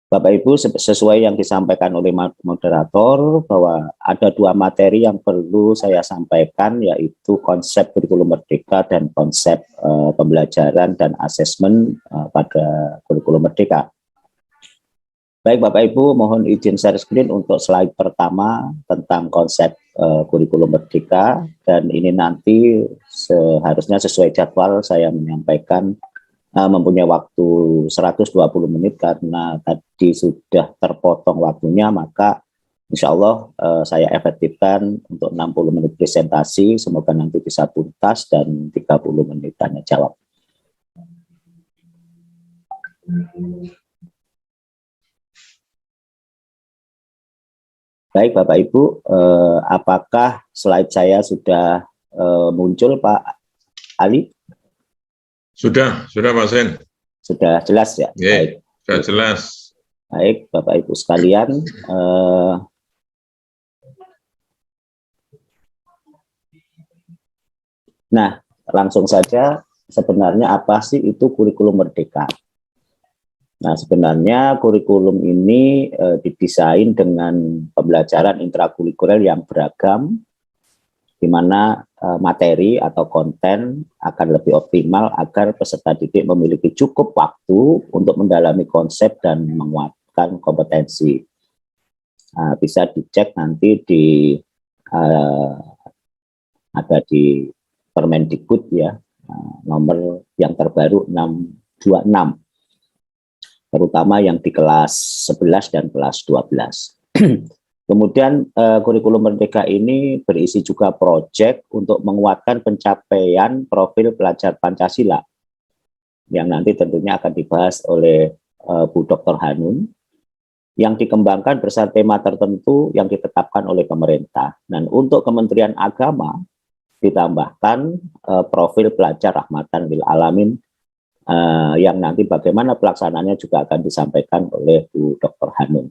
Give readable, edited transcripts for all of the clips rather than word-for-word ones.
Bapak Ibu, sesuai yang disampaikan oleh moderator bahwa ada dua materi yang perlu saya sampaikan, yaitu konsep kurikulum merdeka dan konsep pembelajaran dan asesmen pada kurikulum merdeka. Baik Bapak Ibu, mohon izin share screen untuk slide pertama tentang konsep kurikulum merdeka, dan ini nanti seharusnya sesuai jadwal saya menyampaikan mempunyai waktu 120 menit karena tadi sudah terpotong waktunya, maka insya Allah saya efektifkan untuk 60 menit presentasi, semoga nanti bisa tuntas dan 30 menit tanya jawab. Baik Bapak Ibu, apakah slide saya sudah muncul Pak Ali? Sudah Pak Sen. Sudah jelas ya? Baik. Sudah jelas. Baik Bapak Ibu sekalian, nah langsung saja, sebenarnya apa sih itu kurikulum merdeka? Nah sebenarnya kurikulum ini didesain dengan pembelajaran intrakurikuler yang beragam, di mana materi atau konten akan lebih optimal agar peserta didik memiliki cukup waktu untuk mendalami konsep dan menguatkan kompetensi. Bisa dicek nanti di ada di Permendikbud ya, nomor yang terbaru 626, terutama yang di kelas 11 dan kelas 12. Kemudian kurikulum merdeka ini berisi juga proyek untuk menguatkan pencapaian profil pelajar Pancasila yang nanti tentunya akan dibahas oleh Bu Dr. Hanun, yang dikembangkan berdasarkan tema tertentu yang ditetapkan oleh pemerintah. Dan untuk Kementerian Agama ditambahkan profil pelajar rahmatan lil alamin, yang nanti bagaimana pelaksanaannya juga akan disampaikan oleh Bu Dr. Hanun.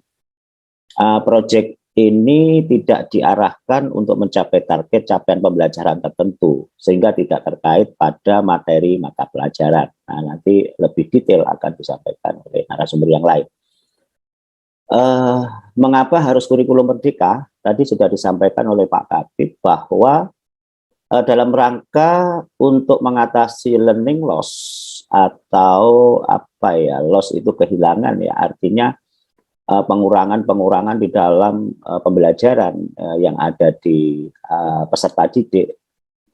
Proyek ini tidak diarahkan untuk mencapai target capaian pembelajaran tertentu, sehingga tidak terkait pada materi mata pelajaran. Nah, nanti lebih detail akan disampaikan oleh narasumber yang lain. Mengapa harus kurikulum merdeka? Tadi sudah disampaikan oleh Pak Kabid bahwa dalam rangka untuk mengatasi learning loss atau loss itu kehilangan ya, artinya pengurangan di dalam pembelajaran yang ada di peserta didik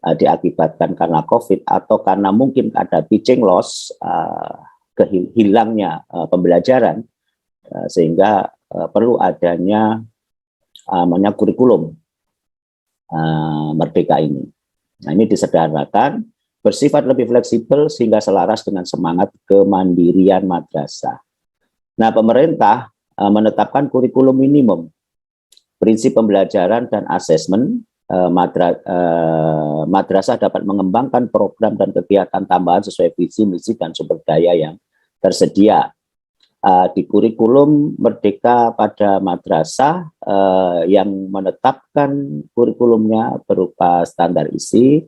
diakibatkan karena COVID atau karena mungkin ada teaching loss, hilangnya pembelajaran, sehingga perlu adanya kurikulum merdeka ini. Nah, ini disederhanakan, bersifat lebih fleksibel sehingga selaras dengan semangat kemandirian madrasah. Nah, pemerintah menetapkan kurikulum minimum, prinsip pembelajaran dan asesmen. Madrasah dapat mengembangkan program dan kegiatan tambahan sesuai visi, misi, dan sumber daya yang tersedia. Di kurikulum merdeka pada madrasah yang menetapkan kurikulumnya berupa standar isi,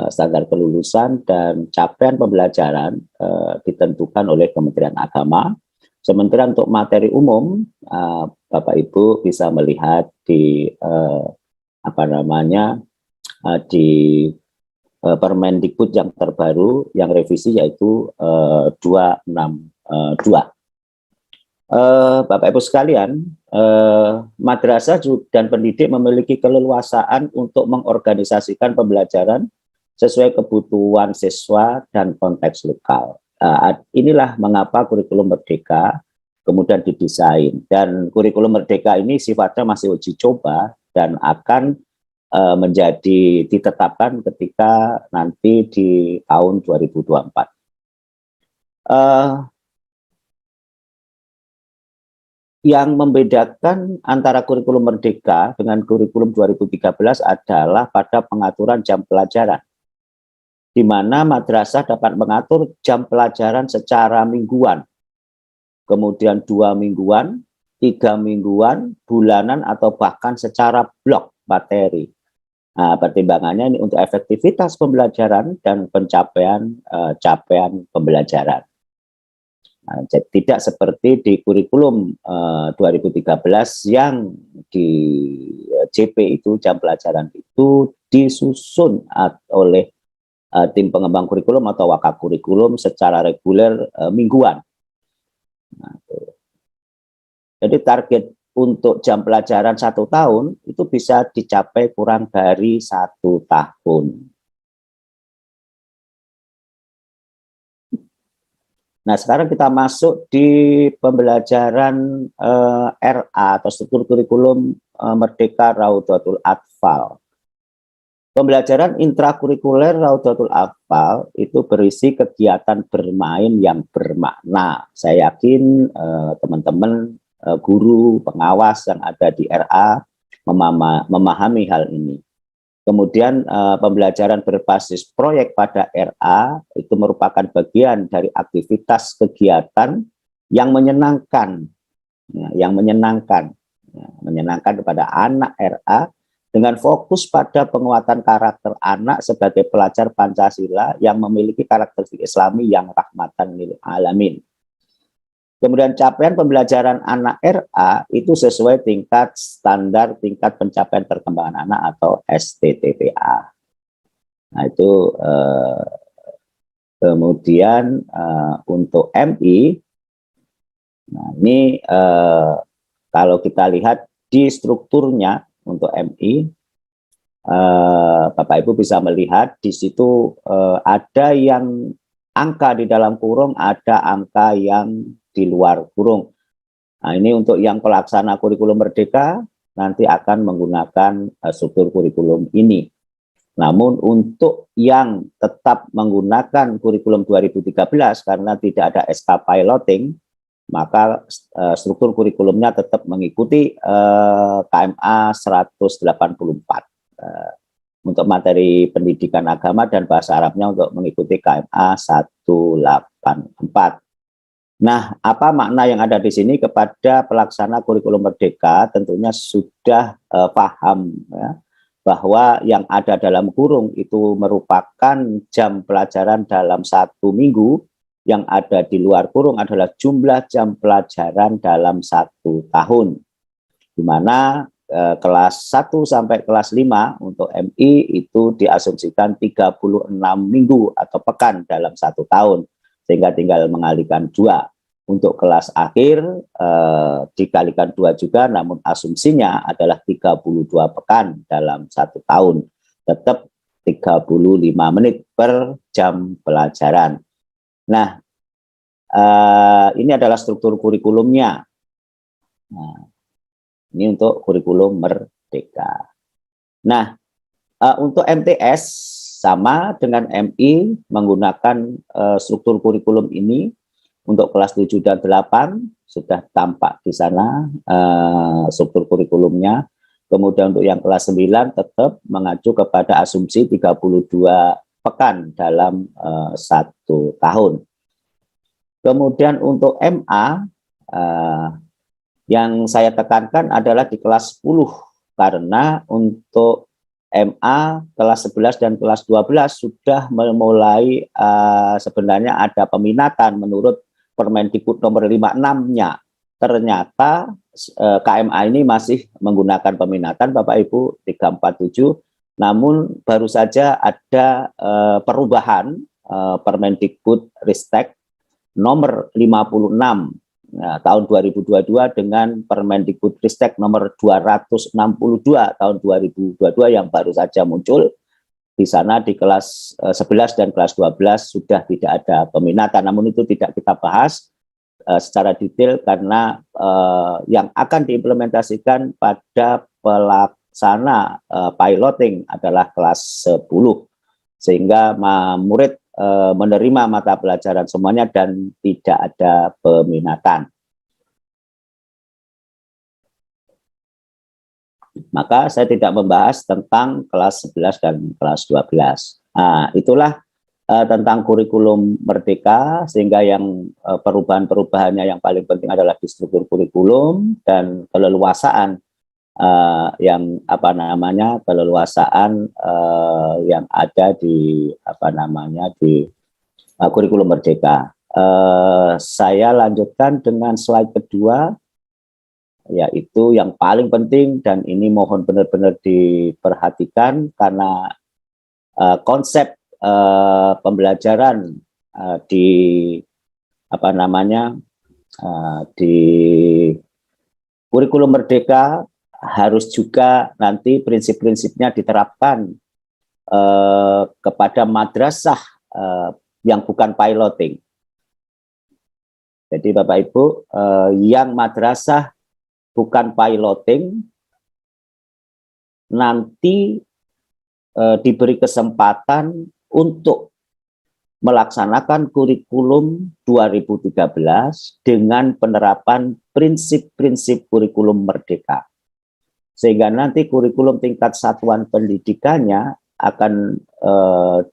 standar kelulusan, dan capaian pembelajaran ditentukan oleh Kementerian Agama. Sementara untuk materi umum, Bapak Ibu bisa melihat di di Permendikbud yang terbaru, yang revisi, yaitu 262. Bapak Ibu sekalian, madrasah dan pendidik memiliki keleluasaan untuk mengorganisasikan pembelajaran sesuai kebutuhan siswa dan konteks lokal. Inilah mengapa kurikulum merdeka kemudian didesain, dan kurikulum merdeka ini sifatnya masih uji coba dan akan menjadi ditetapkan ketika nanti di tahun 2024. Yang membedakan antara kurikulum merdeka dengan kurikulum 2013 adalah pada pengaturan jam pelajaran, di mana madrasah dapat mengatur jam pelajaran secara mingguan, kemudian 2 mingguan, 3 mingguan, bulanan, atau bahkan secara blok materi. Nah, pertimbangannya ini untuk efektivitas pembelajaran dan pencapaian capaian pembelajaran. Jadi tidak seperti di kurikulum 2013 yang di JP itu jam pelajaran itu disusun oleh tim pengembang kurikulum atau wakak kurikulum secara reguler mingguan. Nah, jadi target untuk jam pelajaran 1 tahun itu bisa dicapai kurang dari 1 tahun. Nah, sekarang kita masuk di pembelajaran RA atau struktur kurikulum Merdeka Raudatul Atfal. Pembelajaran intrakurikuler Raudatul Atfal itu berisi kegiatan bermain yang bermakna. Saya yakin teman-teman guru, pengawas yang ada di RA memahami hal ini. Kemudian pembelajaran berbasis proyek pada RA itu merupakan bagian dari aktivitas kegiatan yang menyenangkan, menyenangkan kepada anak RA dengan fokus pada penguatan karakter anak sebagai pelajar Pancasila yang memiliki karakteristik Islami yang rahmatan lil alamin. Kemudian capaian pembelajaran anak RA itu sesuai tingkat standar tingkat pencapaian perkembangan anak atau STTPA. Nah itu kemudian untuk MI, nah ini kalau kita lihat di strukturnya untuk MI, Bapak Ibu bisa melihat di situ ada yang angka di dalam kurung, ada angka yang di luar kurung. Nah, ini untuk yang pelaksana kurikulum Merdeka nanti akan menggunakan struktur kurikulum ini. Namun untuk yang tetap menggunakan kurikulum 2013 karena tidak ada SK piloting, maka struktur kurikulumnya tetap mengikuti KMA 184. Untuk materi pendidikan agama dan bahasa Arabnya untuk mengikuti KMA 184. Nah, apa makna yang ada di sini kepada pelaksana kurikulum Merdeka? Tentunya sudah paham ya, bahwa yang ada dalam kurung itu merupakan jam pelajaran dalam 1 minggu, yang ada di luar kurung adalah jumlah jam pelajaran dalam 1 tahun, di mana kelas 1 sampai kelas 5 untuk MI itu diasumsikan 36 minggu atau pekan dalam 1 tahun. Sehingga tinggal mengalihkan 2. Untuk kelas akhir dikalikan 2 juga, namun asumsinya adalah 32 pekan dalam 1 tahun. Tetap 35 menit per jam pelajaran. Nah, ini adalah struktur kurikulumnya. Nah, ini untuk kurikulum Merdeka. Nah, untuk MTS sama dengan MI menggunakan struktur kurikulum ini. Untuk kelas 7 dan 8 sudah tampak di sana struktur kurikulumnya. Kemudian untuk yang kelas 9 tetap mengacu kepada asumsi 32 pekan dalam 1 tahun. Kemudian untuk MA yang saya tekankan adalah di kelas 10, karena untuk MA kelas 11 dan kelas 12 sudah memulai sebenarnya ada peminatan menurut Permendikbud nomor 56-nya. Ternyata KMA ini masih menggunakan peminatan Bapak Ibu 347, namun baru saja ada perubahan Permendikbud Ristek nomor 56 tahun 2022 dengan Permendikbud Ristek nomor 262 tahun 2022 yang baru saja muncul. Di sana di kelas 11 dan kelas 12 sudah tidak ada peminatan, namun itu tidak kita bahas secara detail karena yang akan diimplementasikan pada pelaksana piloting adalah kelas 10, sehingga murid menerima mata pelajaran semuanya dan tidak ada peminatan. Maka saya tidak membahas tentang kelas 11 dan kelas 12. Nah, itulah tentang kurikulum Merdeka, sehingga yang perubahan-perubahannya yang paling penting adalah di struktur kurikulum dan keleluasaan yang keleluasaan yang ada di kurikulum Merdeka. Saya lanjutkan dengan slide kedua, yaitu yang paling penting, dan ini mohon benar-benar diperhatikan karena konsep pembelajaran di di kurikulum Merdeka harus juga nanti prinsip-prinsipnya diterapkan kepada madrasah yang bukan piloting. Jadi Bapak Ibu, yang madrasah bukan piloting nanti diberi kesempatan untuk melaksanakan kurikulum 2013 dengan penerapan prinsip-prinsip kurikulum Merdeka. Sehingga nanti kurikulum tingkat satuan pendidikannya akan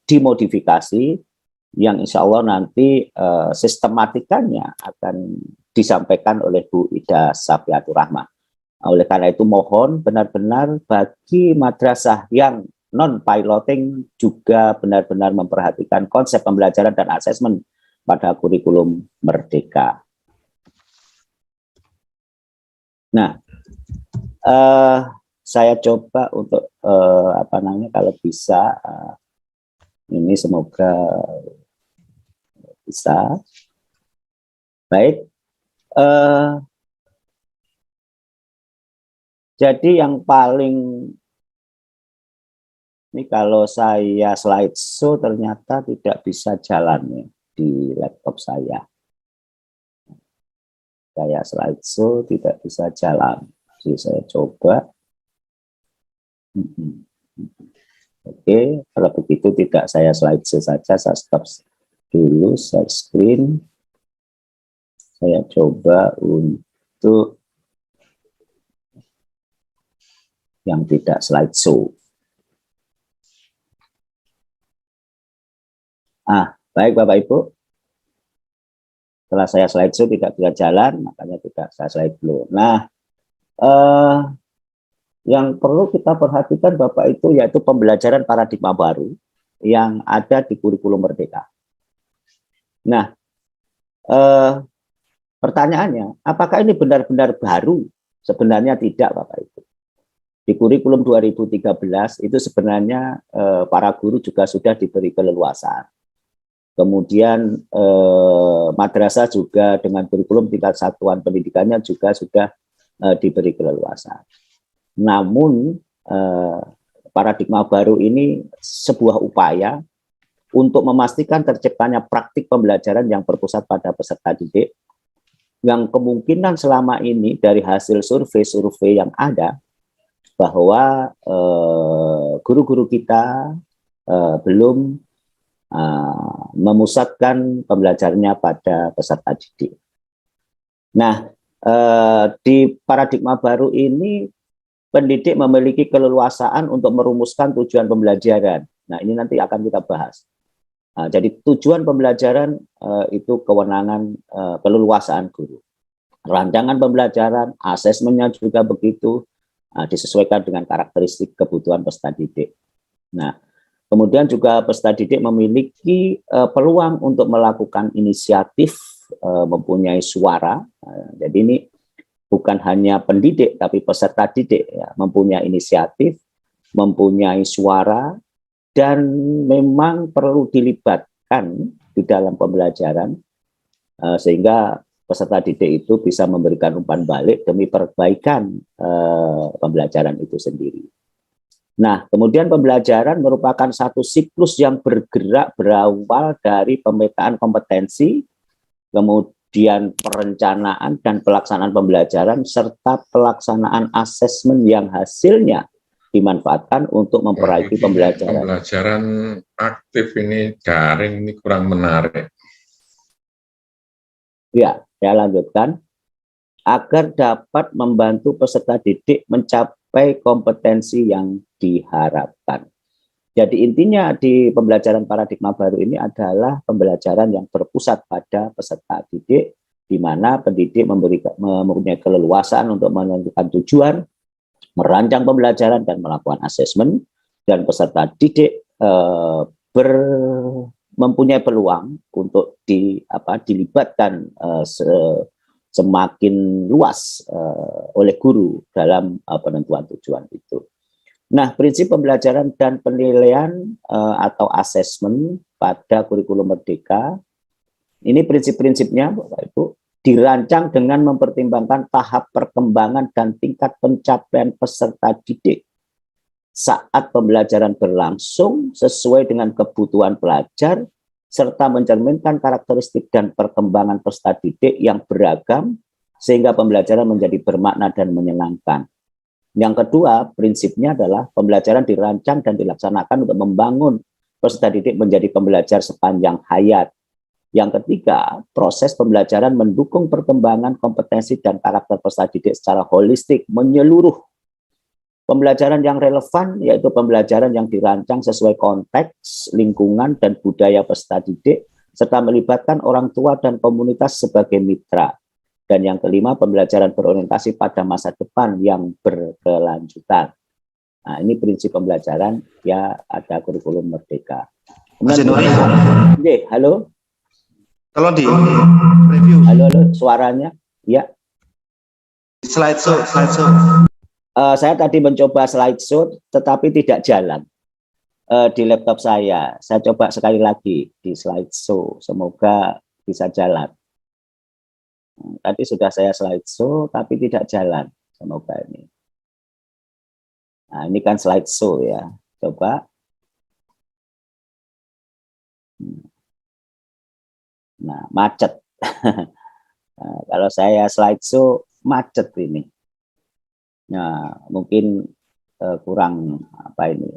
dimodifikasi, yang insya Allah nanti sistematikanya akan disampaikan oleh Bu Ida Safiatur Rahman. Oleh karena itu mohon benar-benar bagi madrasah yang non-piloting juga benar-benar memperhatikan konsep pembelajaran dan asesmen pada kurikulum Merdeka. Nah, saya coba untuk kalau bisa ini semoga bisa. Baik. Jadi yang paling ini kalau saya slideshow ternyata tidak bisa jalan di laptop saya. Saya slideshow tidak bisa jalan. Jadi saya coba. Oke, kalau begitu tidak saya slideshow saja, saya stop dulu share screen. Saya coba untuk yang tidak slideshow. Baik Bapak Ibu. Setelah saya slideshow tidak bisa jalan, makanya tidak saya slide dulu. Nah, yang perlu kita perhatikan Bapak itu yaitu pembelajaran paradigma baru yang ada di kurikulum Merdeka. Nah, pertanyaannya, apakah ini benar-benar baru? Sebenarnya tidak Bapak Ibu. Di kurikulum 2013 itu sebenarnya para guru juga sudah diberi keleluasaan. Kemudian madrasah juga dengan kurikulum tingkat satuan pendidikannya juga sudah diberi keleluasaan. Namun paradigma baru ini sebuah upaya untuk memastikan terciptanya praktik pembelajaran yang berpusat pada peserta didik, yang kemungkinan selama ini dari hasil survei-survei yang ada bahwa guru-guru kita belum memusatkan pembelajarannya pada peserta didik. Nah, di paradigma baru ini pendidik memiliki keleluasaan untuk merumuskan tujuan pembelajaran. Nah, ini nanti akan kita bahas. Jadi tujuan pembelajaran itu kewenangan keleluasaan guru. Rancangan pembelajaran, asesmennya juga begitu, disesuaikan dengan karakteristik kebutuhan peserta didik. Nah, kemudian juga peserta didik memiliki peluang untuk melakukan inisiatif, mempunyai suara. Jadi ini bukan hanya pendidik, tapi peserta didik ya, mempunyai inisiatif, mempunyai suara, dan memang perlu dilibatkan di dalam pembelajaran sehingga peserta didik itu bisa memberikan umpan balik demi perbaikan pembelajaran itu sendiri. Nah, kemudian pembelajaran merupakan satu siklus yang bergerak berawal dari pemetaan kompetensi, kemudian perencanaan dan pelaksanaan pembelajaran, serta pelaksanaan asesmen yang hasilnya dimanfaatkan untuk memperbaiki pembelajaran. Pembelajaran aktif ini daring ini kurang menarik. Ya, saya lanjutkan. Agar dapat membantu peserta didik mencapai kompetensi yang diharapkan. Jadi intinya di pembelajaran paradigma baru ini adalah pembelajaran yang berpusat pada peserta didik, di mana pendidik mempunyai keleluasaan untuk menentukan tujuan, merancang pembelajaran dan melakukan asesmen, dan peserta didik mempunyai peluang untuk dilibatkan semakin luas oleh guru dalam penentuan tujuan itu. Nah, prinsip pembelajaran dan penilaian atau asesmen pada kurikulum Merdeka, ini prinsip-prinsipnya Bapak Ibu, dirancang dengan mempertimbangkan tahap perkembangan dan tingkat pencapaian peserta didik saat pembelajaran berlangsung sesuai dengan kebutuhan pelajar, serta mencerminkan karakteristik dan perkembangan peserta didik yang beragam, sehingga pembelajaran menjadi bermakna dan menyenangkan. Yang kedua, prinsipnya adalah pembelajaran dirancang dan dilaksanakan untuk membangun peserta didik menjadi pembelajar sepanjang hayat. Yang ketiga, proses pembelajaran mendukung perkembangan kompetensi dan karakter peserta didik secara holistik, menyeluruh. Pembelajaran yang relevan yaitu pembelajaran yang dirancang sesuai konteks, lingkungan, dan budaya peserta didik, serta melibatkan orang tua dan komunitas sebagai mitra. Dan yang kelima, pembelajaran berorientasi pada masa depan yang berkelanjutan. Nah, ini prinsip pembelajaran ya ada kurikulum Merdeka. Halo? Tolong di review. Halo, suaranya? Ya. Slideshow. Saya tadi mencoba slideshow, tetapi tidak jalan di laptop saya. Saya coba sekali lagi di slideshow, semoga bisa jalan. Tadi sudah saya slideshow, tapi tidak jalan, semoga ini. Nah, ini kan slideshow ya, coba. Nah, macet. Nah, kalau saya slideshow, macet ini. Nah, mungkin kurang apa ini.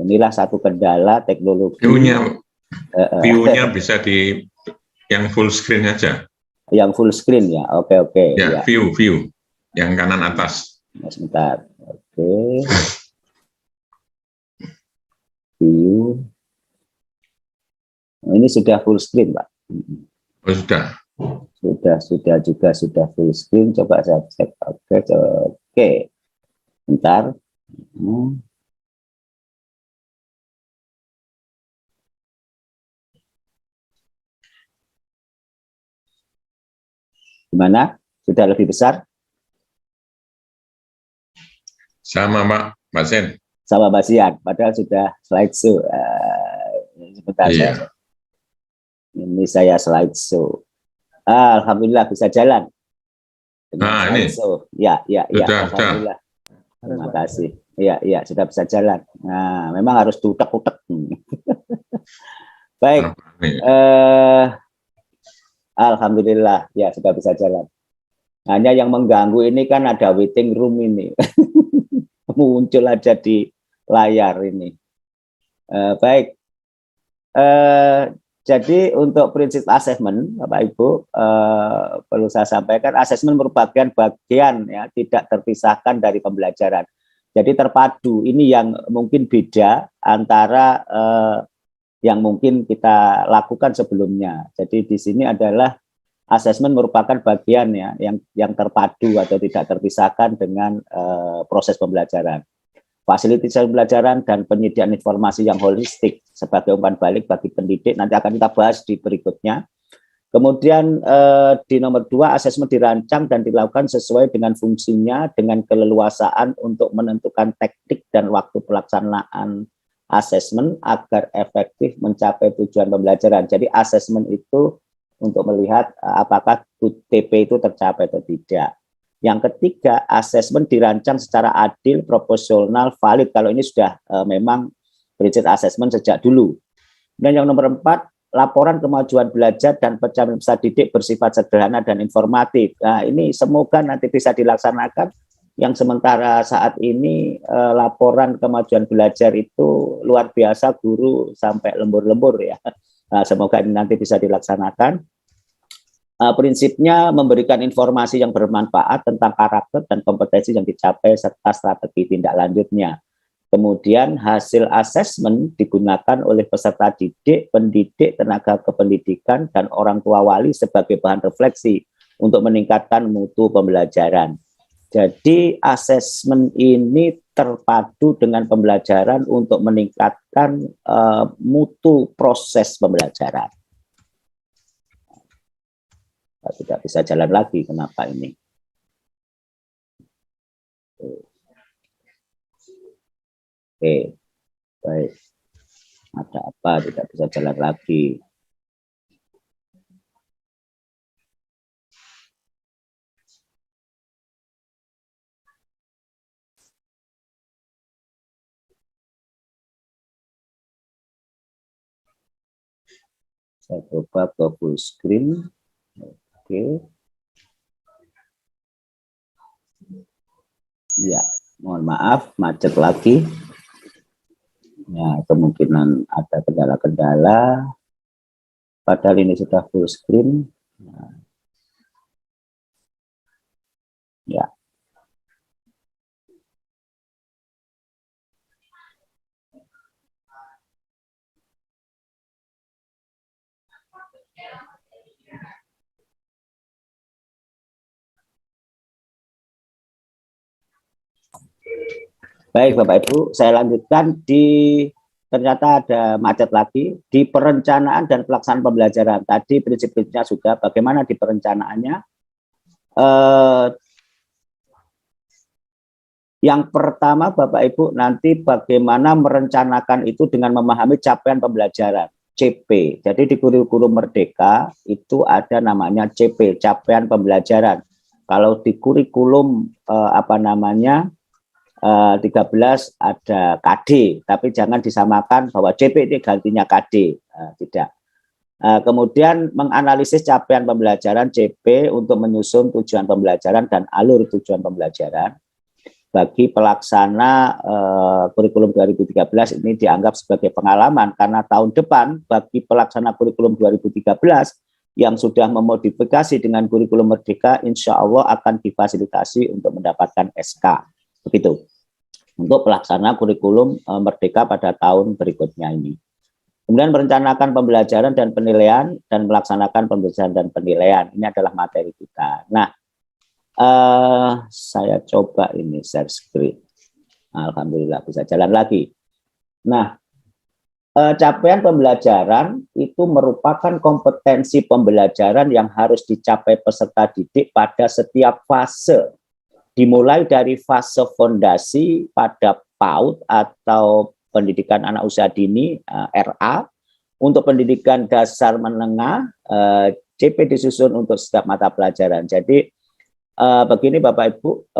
Inilah satu kendala teknologi. View-nya bisa di yang full screen aja. Yang full screen ya, oke. Ya, ya. View, yang kanan atas. Nah, sebentar, oke. View. Oh, ini sudah full screen, Pak. Oh, sudah. Sudah full screen. Coba saya cek. Oke. Bentar. Gimana? Sudah lebih besar? Sama, Pak Sen. Sama Mbak Sian. Padahal sudah slideshow. Sebentar Iya. Ini saya slideshow. Alhamdulillah bisa jalan. Nah, ini. Ya. Sudah. Alhamdulillah. Terima kasih. Iya, sudah bisa jalan. Nah, memang harus diutek-utek. Baik. Alhamdulillah, ya sudah bisa jalan. Hanya yang mengganggu ini kan ada waiting room ini. Muncul aja di layar ini. Baik. Jadi untuk prinsip asesmen, Bapak Ibu, perlu saya sampaikan, asesmen merupakan bagian ya tidak terpisahkan dari pembelajaran. Jadi terpadu, ini yang mungkin beda antara yang mungkin kita lakukan sebelumnya. Jadi di sini adalah asesmen merupakan bagian ya yang terpadu atau tidak terpisahkan dengan proses pembelajaran. Fasilitasi pembelajaran dan penyediaan informasi yang holistik sebagai umpan balik bagi pendidik nanti akan kita bahas di berikutnya. Kemudian di nomor 2, asesmen dirancang dan dilakukan sesuai dengan fungsinya dengan keleluasaan untuk menentukan teknik dan waktu pelaksanaan asesmen agar efektif mencapai tujuan pembelajaran. Jadi asesmen itu untuk melihat apakah TP itu tercapai atau tidak. Yang ketiga, asesmen dirancang secara adil, proporsional, valid. Kalau ini sudah memang prinsip asesmen sejak dulu. Dan yang nomor 4, laporan kemajuan belajar dan pencapaian peserta didik bersifat sederhana dan informatif. Nah, ini semoga nanti bisa dilaksanakan. Yang sementara saat ini laporan kemajuan belajar itu luar biasa, guru sampai lembur-lembur ya. Nah, semoga ini nanti bisa dilaksanakan. Prinsipnya memberikan informasi yang bermanfaat tentang karakter dan kompetensi yang dicapai serta strategi tindak lanjutnya. Kemudian hasil asesmen digunakan oleh peserta didik, pendidik, tenaga kependidikan, dan orang tua wali sebagai bahan refleksi untuk meningkatkan mutu pembelajaran. Jadi asesmen ini terpadu dengan pembelajaran untuk meningkatkan mutu proses pembelajaran. Tidak bisa jalan lagi, kenapa ini? Oke, baik. Ada apa? Tidak bisa jalan lagi. Saya coba ke full screen. Oke. Ya, mohon maaf, macet lagi. Ya, kemungkinan ada kendala-kendala. Padahal ini sudah full screen. Nah, ya. Baik Bapak Ibu, saya lanjutkan ternyata ada macet lagi di perencanaan dan pelaksanaan pembelajaran. Tadi prinsip-prinsipnya sudah bagaimana di perencanaannya. Yang pertama Bapak Ibu nanti bagaimana merencanakan itu dengan memahami capaian pembelajaran CP. Jadi di kurikulum Merdeka itu ada namanya CP, capaian pembelajaran. Kalau di kurikulum 13 ada KD, tapi jangan disamakan bahwa CP ini gantinya KD, tidak. Kemudian menganalisis capaian pembelajaran CP untuk menyusun tujuan pembelajaran dan alur tujuan pembelajaran. Bagi pelaksana kurikulum 2013 ini dianggap sebagai pengalaman karena tahun depan bagi pelaksana kurikulum 2013 yang sudah memodifikasi dengan kurikulum Merdeka, insya Allah akan difasilitasi untuk mendapatkan SK. Begitu. Untuk pelaksana kurikulum Merdeka pada tahun berikutnya ini. Kemudian merencanakan pembelajaran dan penilaian dan melaksanakan pembelajaran dan penilaian. Ini adalah materi kita. Nah, saya coba ini share screen. Alhamdulillah bisa jalan lagi. Nah, capaian pembelajaran itu merupakan kompetensi pembelajaran yang harus dicapai peserta didik pada setiap fase. Dimulai dari fase fondasi pada PAUD atau pendidikan anak usia dini RA, untuk pendidikan dasar menengah CP disusun untuk setiap mata pelajaran. Jadi begini Bapak Ibu,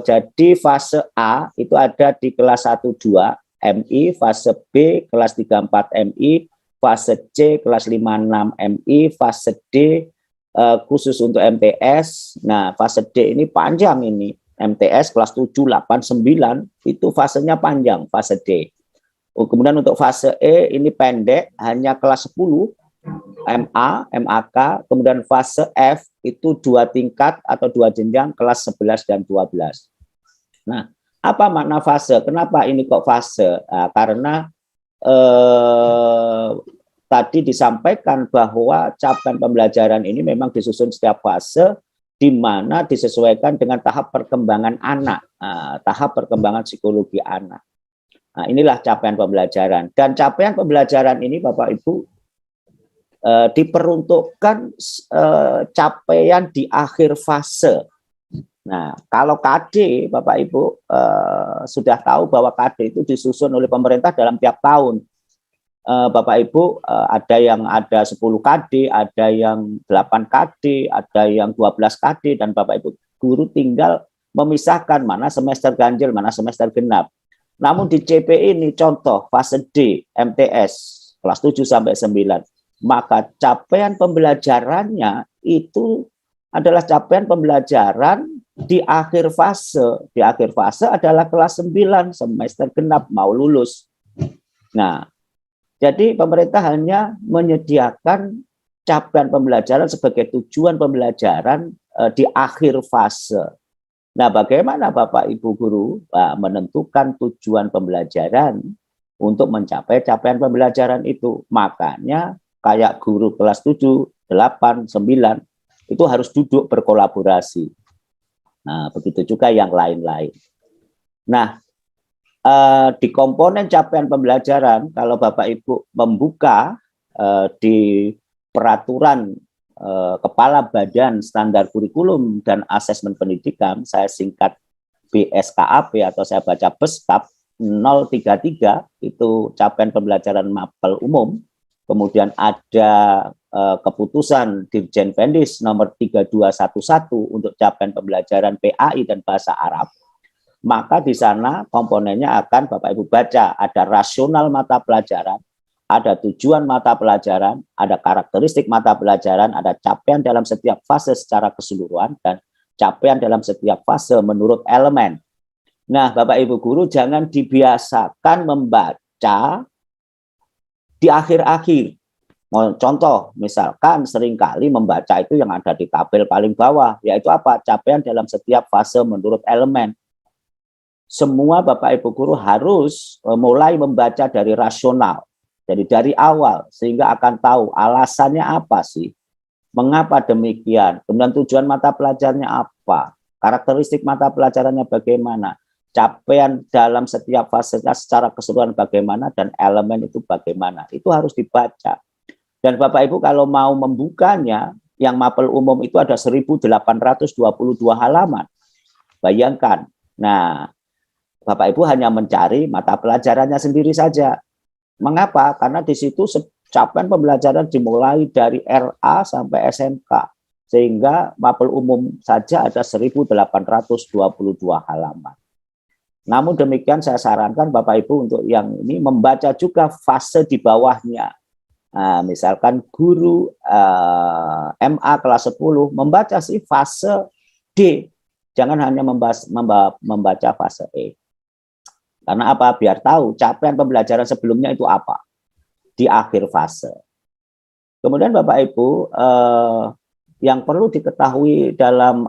jadi fase A itu ada di kelas 1-2 MI, fase B kelas 3-4 MI, fase C kelas 5-6 MI, fase D khusus untuk MTS. Nah, fase D ini panjang ini. MTS kelas 7, 8, 9 itu fasenya panjang, fase D. Kemudian untuk fase E ini pendek, hanya kelas 10, MA, MAK. Kemudian fase F itu 2 tingkat atau 2 jenjang, kelas 11 dan 12. Nah, apa makna fase? Kenapa ini kok fase? Karena tadi disampaikan bahwa capaian pembelajaran ini memang disusun setiap fase, di mana disesuaikan dengan tahap perkembangan anak, tahap perkembangan psikologi anak. Nah, inilah capaian pembelajaran. Dan capaian pembelajaran ini Bapak Ibu diperuntukkan capaian di akhir fase. Nah, kalau KD Bapak Ibu sudah tahu bahwa KD itu disusun oleh pemerintah dalam tiap tahun. Bapak Ibu ada yang ada 10 KD, ada yang 8 KD, ada yang 12 KD, dan Bapak Ibu guru tinggal memisahkan mana semester ganjil, mana semester genap. Namun di CP ini contoh fase D, MTS, kelas 7 sampai 9, maka capaian pembelajarannya itu adalah capaian pembelajaran di akhir fase. Di akhir fase adalah kelas 9, semester genap, mau lulus. Nah, jadi pemerintah hanya menyediakan capaian pembelajaran sebagai tujuan pembelajaran di akhir fase. Nah, bagaimana Bapak Ibu guru menentukan tujuan pembelajaran untuk mencapai capaian pembelajaran itu? Makanya kayak guru kelas 7, 8, 9 itu harus duduk berkolaborasi. Nah, begitu juga yang lain-lain. Nah, di komponen capaian pembelajaran, kalau Bapak Ibu membuka di peraturan Kepala Badan Standar Kurikulum dan Asesmen Pendidikan, saya singkat BSKAP atau saya baca BESKAP 033, itu capaian pembelajaran mapel umum. Kemudian ada keputusan Dirjen Pendis nomor 3211 untuk capaian pembelajaran PAI dan bahasa Arab. Maka di sana komponennya akan Bapak Ibu baca, ada rasional mata pelajaran, ada tujuan mata pelajaran, ada karakteristik mata pelajaran, ada capaian dalam setiap fase secara keseluruhan, dan capaian dalam setiap fase menurut elemen. Nah, Bapak Ibu guru jangan dibiasakan membaca di akhir-akhir. Contoh, misalkan seringkali membaca itu yang ada di tabel paling bawah, yaitu apa? Capaian dalam setiap fase menurut elemen. Semua Bapak Ibu guru harus mulai membaca dari rasional, jadi dari awal, sehingga akan tahu alasannya apa sih, mengapa demikian, kemudian tujuan mata pelajarannya apa, karakteristik mata pelajarannya bagaimana, capaian dalam setiap fasenya secara keseluruhan bagaimana, dan elemen itu bagaimana. Itu harus dibaca. Dan Bapak Ibu kalau mau membukanya, yang mapel umum itu ada 1822 halaman. Bayangkan. Nah, Bapak Ibu hanya mencari mata pelajarannya sendiri saja. Mengapa? Karena di situ capaian pembelajaran dimulai dari RA sampai SMK. Sehingga mapel umum saja ada 1822 halaman. Namun demikian saya sarankan Bapak Ibu untuk yang ini membaca juga fase di bawahnya. Nah, misalkan guru MA kelas 10 membaca sih fase D. Jangan hanya membaca fase E. Karena apa? Biar tahu capaian pembelajaran sebelumnya itu apa di akhir fase. Kemudian Bapak Ibu yang perlu diketahui dalam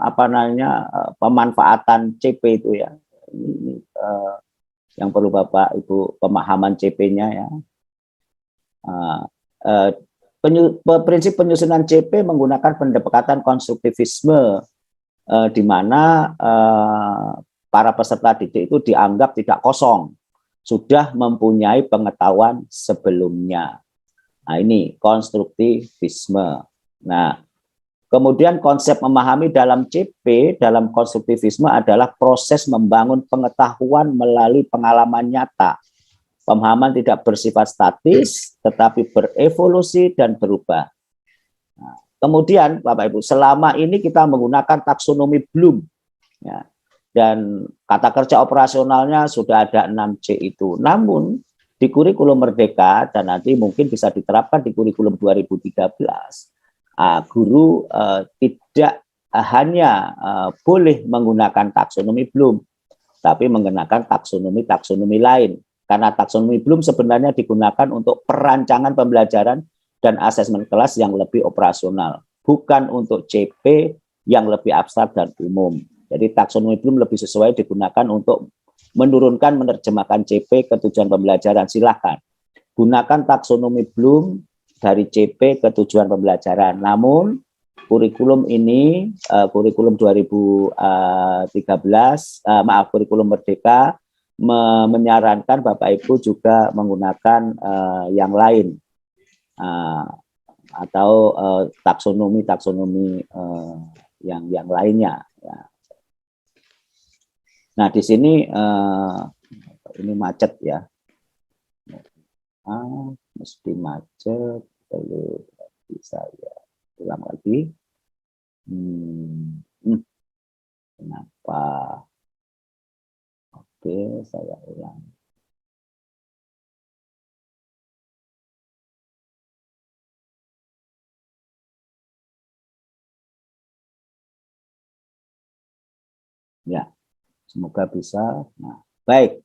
pemanfaatan CP itu ya. Ini yang perlu Bapak Ibu pemahaman CP-nya ya. Prinsip penyusunan CP menggunakan pendekatan konstruktivisme di mana para peserta didik itu dianggap tidak kosong, sudah mempunyai pengetahuan sebelumnya. Nah, ini konstruktivisme. Nah, kemudian konsep memahami dalam CP, dalam konstruktivisme adalah proses membangun pengetahuan melalui pengalaman nyata. Pemahaman tidak bersifat statis, tetapi berevolusi dan berubah. Nah, kemudian Bapak Ibu, selama ini kita menggunakan taksonomi Bloom. Ya, dan kata kerja operasionalnya sudah ada 6C itu. Namun di kurikulum Merdeka, dan nanti mungkin bisa diterapkan di kurikulum 2013, guru tidak hanya boleh menggunakan taksonomi Bloom, tapi menggunakan taksonomi lain. Karena taksonomi Bloom sebenarnya digunakan untuk perancangan pembelajaran dan asesmen kelas yang lebih operasional, bukan untuk CP yang lebih abstrak dan umum. Jadi taksonomi Bloom lebih sesuai digunakan untuk menurunkan, menerjemahkan CP ke tujuan pembelajaran. Silahkan gunakan taksonomi Bloom dari CP ke tujuan pembelajaran. Namun kurikulum ini, kurikulum 2013, kurikulum Merdeka, menyarankan Bapak Ibu juga menggunakan yang lain atau taksonomi yang lainnya. Ya. Nah di sini ini macet ya, mesti macet, perlu bisa ya ulang lagi. Kenapa? Oke, saya ulang. Ya, semoga bisa. Nah, baik.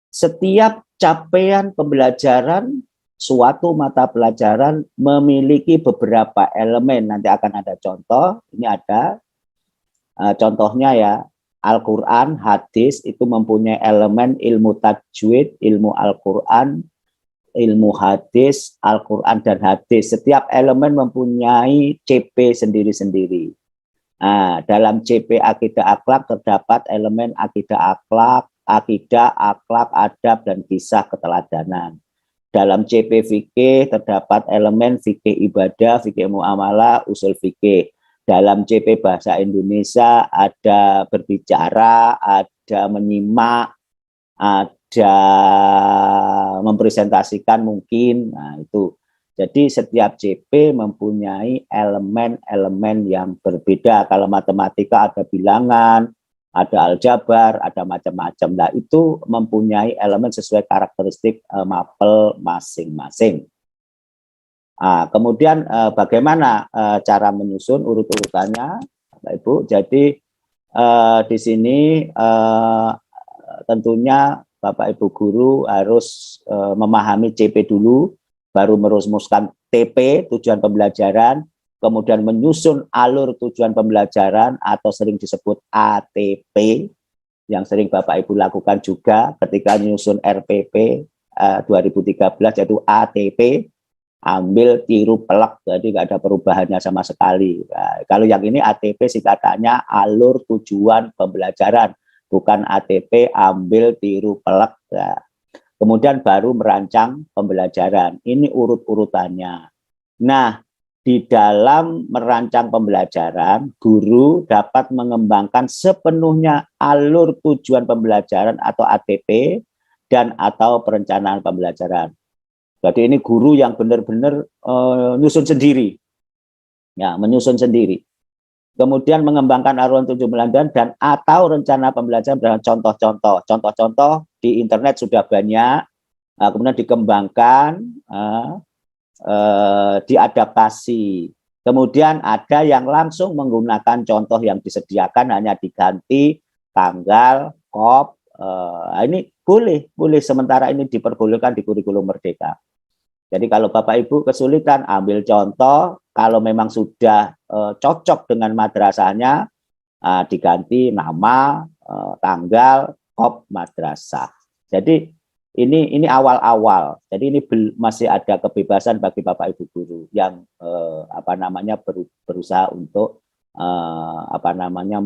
Setiap capaian pembelajaran suatu mata pelajaran memiliki beberapa elemen. Nanti akan ada contoh. Ini ada contohnya ya. Al-Quran, hadis itu mempunyai elemen ilmu tajwid, ilmu Al-Quran, ilmu hadis, Al-Quran dan hadis. Setiap elemen mempunyai CP sendiri-sendiri. Nah, dalam CP akidah akhlak terdapat elemen akidah akhlak, adab, dan kisah keteladanan. Dalam CP fikih terdapat elemen fikih ibadah, fikih muamalah, usul fikih. Dalam CP bahasa Indonesia ada berbicara, ada menyimak, ada mempresentasikan mungkin. Nah, itu. Jadi setiap CP mempunyai elemen-elemen yang berbeda. Kalau matematika ada bilangan, ada aljabar, ada macam-macam. Nah, itu mempunyai elemen sesuai karakteristik mapel masing-masing. Nah, kemudian bagaimana cara menyusun urut-urutannya, Bapak Ibu? Jadi di sini tentunya Bapak Ibu guru harus memahami CP dulu, baru merumuskan TP, tujuan pembelajaran, kemudian menyusun alur tujuan pembelajaran atau sering disebut ATP, yang sering Bapak Ibu lakukan juga ketika menyusun RPP 2013, yaitu ATP, ambil, tiru, pelek, jadi nggak ada perubahannya sama sekali. Nah, kalau yang ini ATP singkatannya alur tujuan pembelajaran, bukan ATP ambil, tiru, pelek. Nah, kemudian baru merancang pembelajaran. Ini urut-urutannya. Nah, di dalam merancang pembelajaran, guru dapat mengembangkan sepenuhnya alur tujuan pembelajaran atau ATP dan atau perencanaan pembelajaran. Jadi ini guru yang benar-benar nyusun sendiri. Ya, menyusun sendiri. Kemudian mengembangkan alur tujuan pembelajaran dan atau rencana pembelajaran dengan contoh-contoh. Contoh-contoh di internet sudah banyak, kemudian dikembangkan, diadaptasi. Kemudian ada yang langsung menggunakan contoh yang disediakan, hanya diganti tanggal, kop. Ini boleh sementara ini diperbolehkan di kurikulum Merdeka. Jadi kalau Bapak Ibu kesulitan, ambil contoh. Kalau memang sudah cocok dengan madrasahnya, diganti nama, tanggal, kop madrasah. Jadi ini awal-awal. Jadi ini masih ada kebebasan bagi Bapak Ibu guru yang berusaha untuk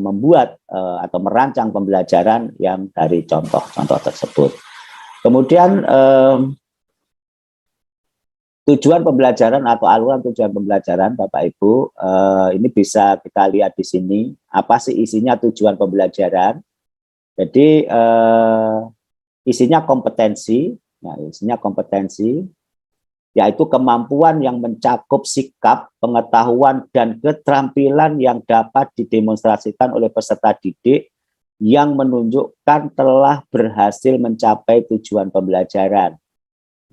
membuat atau merancang pembelajaran yang dari contoh-contoh tersebut. Kemudian tujuan pembelajaran atau aluran tujuan pembelajaran, Bapak Ibu, ini bisa kita lihat di sini. Apa sih isinya tujuan pembelajaran? Jadi isinya kompetensi, yaitu kemampuan yang mencakup sikap, pengetahuan, dan keterampilan yang dapat didemonstrasikan oleh peserta didik yang menunjukkan telah berhasil mencapai tujuan pembelajaran.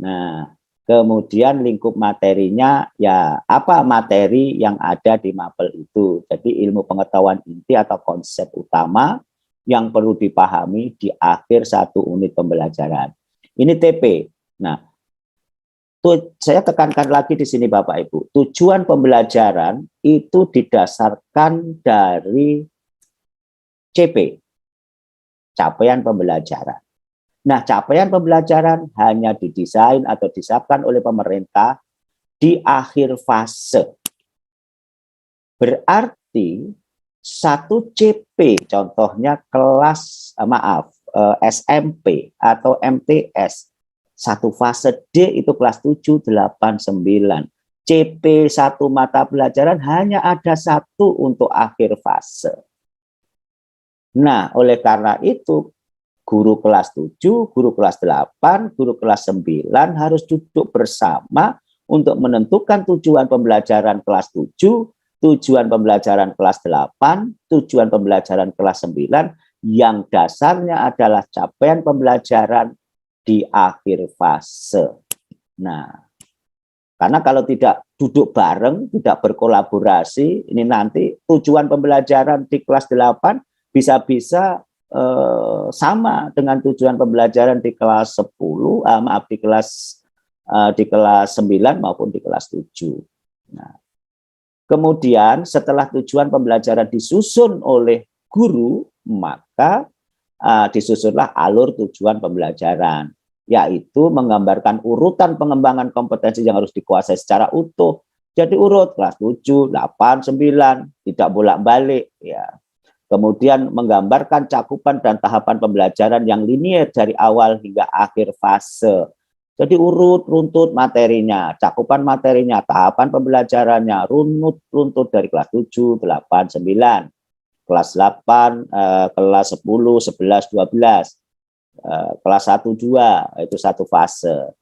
Nah, kemudian lingkup materinya, ya apa materi yang ada di mapel itu. Jadi ilmu pengetahuan inti atau konsep utama yang perlu dipahami di akhir satu unit pembelajaran. Ini TP. Nah, saya tekankan lagi di sini Bapak Ibu, tujuan pembelajaran itu didasarkan dari CP, capaian pembelajaran. Nah, capaian pembelajaran hanya didesain atau disiapkan oleh pemerintah di akhir fase. Berarti satu CP, contohnya kelas, SMP atau MTS, satu fase D itu kelas 7, 8, 9. CP satu mata pelajaran hanya ada satu untuk akhir fase. Nah, oleh karena itu, guru kelas 7, guru kelas 8, guru kelas 9 harus duduk bersama untuk menentukan tujuan pembelajaran kelas 7, tujuan pembelajaran kelas 8, tujuan pembelajaran kelas 9, yang dasarnya adalah capaian pembelajaran di akhir fase. Nah, karena kalau tidak duduk bareng, tidak berkolaborasi, ini nanti tujuan pembelajaran di kelas 8 bisa-bisa sama dengan tujuan pembelajaran di kelas 10, di kelas 9 maupun di kelas 7. Nah, kemudian setelah tujuan pembelajaran disusun oleh guru, maka disusunlah alur tujuan pembelajaran. yaitu menggambarkan urutan pengembangan kompetensi yang harus dikuasai secara utuh. Jadi urut kelas 7, 8, 9, tidak bolak-balik ya. Kemudian menggambarkan cakupan dan tahapan pembelajaran yang linier dari awal hingga akhir fase. Jadi urut, runtut materinya, cakupan materinya, tahapan pembelajarannya, runtut dari kelas 7, 8, 9, kelas 8, kelas 10, 11, 12, kelas 1, 2, itu satu fase.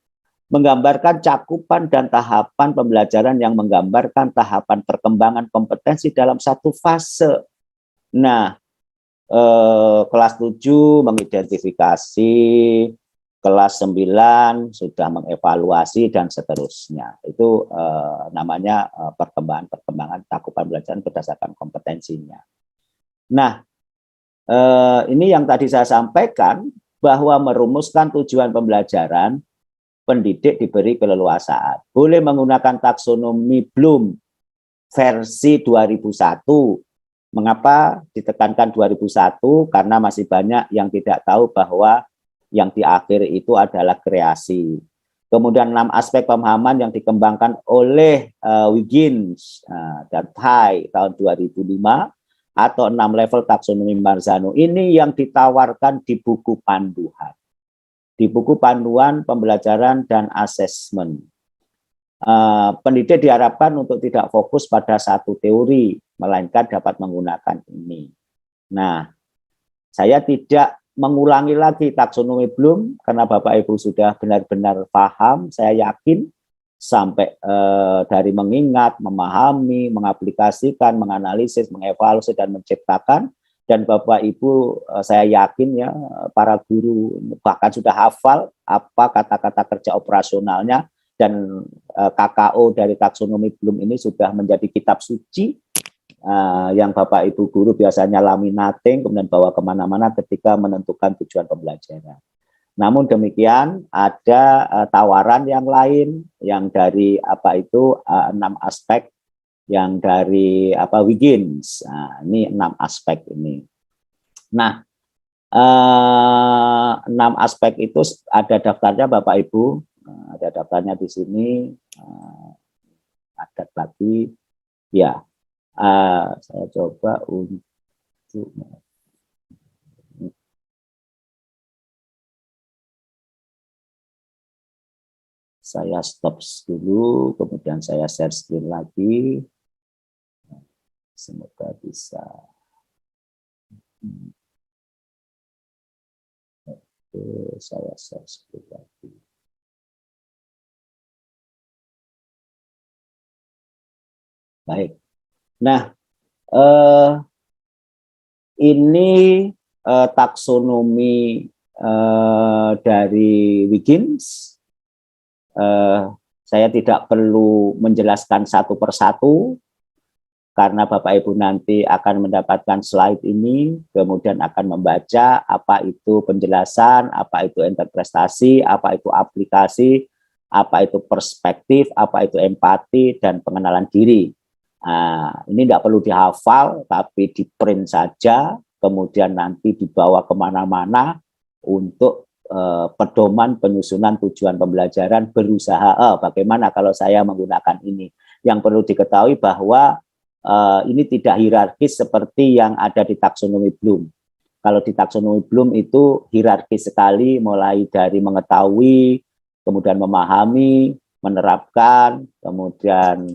Menggambarkan cakupan dan tahapan pembelajaran yang menggambarkan tahapan perkembangan kompetensi dalam satu fase. Nah, kelas 7 mengidentifikasi, kelas 9 sudah mengevaluasi dan seterusnya. Itu namanya perkembangan cakupan pembelajaran berdasarkan kompetensinya. Nah, ini yang tadi saya sampaikan bahwa merumuskan tujuan pembelajaran, pendidik diberi keleluasaan. Boleh menggunakan taksonomi Bloom versi 2001. Mengapa ditekankan 2001? Karena masih banyak yang tidak tahu bahwa yang di akhir itu adalah kreasi. Kemudian 6 aspek pemahaman yang dikembangkan oleh Wiggins dan Tai tahun 2005, atau 6 level taksonomi Marzano. Ini yang ditawarkan di buku panduan. Di buku panduan pembelajaran dan asesmen. Pendidik diharapkan untuk tidak fokus pada satu teori, melainkan dapat menggunakan ini. Nah, saya tidak mengulangi lagi taksonomi Bloom, karena Bapak Ibu sudah benar-benar paham, saya yakin, sampai dari mengingat, memahami, mengaplikasikan, menganalisis, mengevaluasi, dan menciptakan. Dan Bapak Ibu, saya yakin ya, para guru bahkan sudah hafal apa kata-kata kerja operasionalnya, dan KKO dari taksonomi Bloom ini sudah menjadi kitab suci yang Bapak Ibu guru biasanya laminating, kemudian bawa kemana-mana ketika menentukan tujuan pembelajaran. Namun demikian, ada tawaran yang lain yang dari 6 aspek yang dari Wiggins. Nah, ini 6 aspek ini. Nah, 6 aspek itu ada daftarnya Bapak Ibu. Ada daftarnya di sini. Ada lagi. Ya, saya coba untuk saya stop dulu, kemudian saya share screen lagi. Semoga bisa. Oke, saya share screen lagi. Baik. Nah, ini taksonomi dari Wiggins. Saya tidak perlu menjelaskan satu persatu, karena Bapak Ibu nanti akan mendapatkan slide ini, kemudian akan membaca apa itu penjelasan, apa itu interpretasi, apa itu aplikasi, apa itu perspektif, apa itu empati, dan pengenalan diri. Nah, ini tidak perlu dihafal, tapi di print saja, kemudian nanti dibawa kemana-mana untuk pedoman penyusunan tujuan pembelajaran, berusaha bagaimana kalau saya menggunakan ini. Yang perlu diketahui bahwa ini tidak hierarkis seperti yang ada di taksonomi Bloom. Kalau di taksonomi Bloom itu hierarkis sekali, mulai dari mengetahui, kemudian memahami, menerapkan, kemudian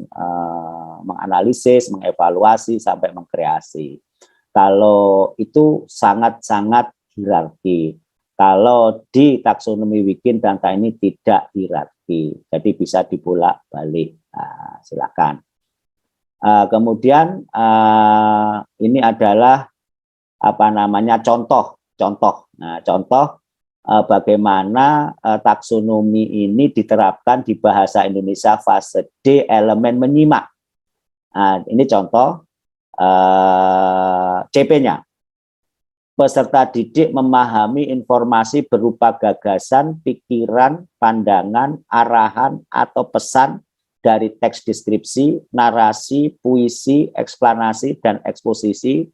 menganalisis, mengevaluasi, sampai mengkreasi. Kalau itu sangat-sangat hierarki. Kalau di taksonomi Wiggins data ini tidak hierarki, jadi bisa dibolak-balik. Nah, silakan. Kemudian ini adalah contoh. Nah, contoh bagaimana taksonomi ini diterapkan di bahasa Indonesia fase D, elemen menyimak. Nah, ini contoh CP-nya. Peserta didik memahami informasi berupa gagasan, pikiran, pandangan, arahan, atau pesan dari teks deskripsi, narasi, puisi, eksplanasi, dan eksposisi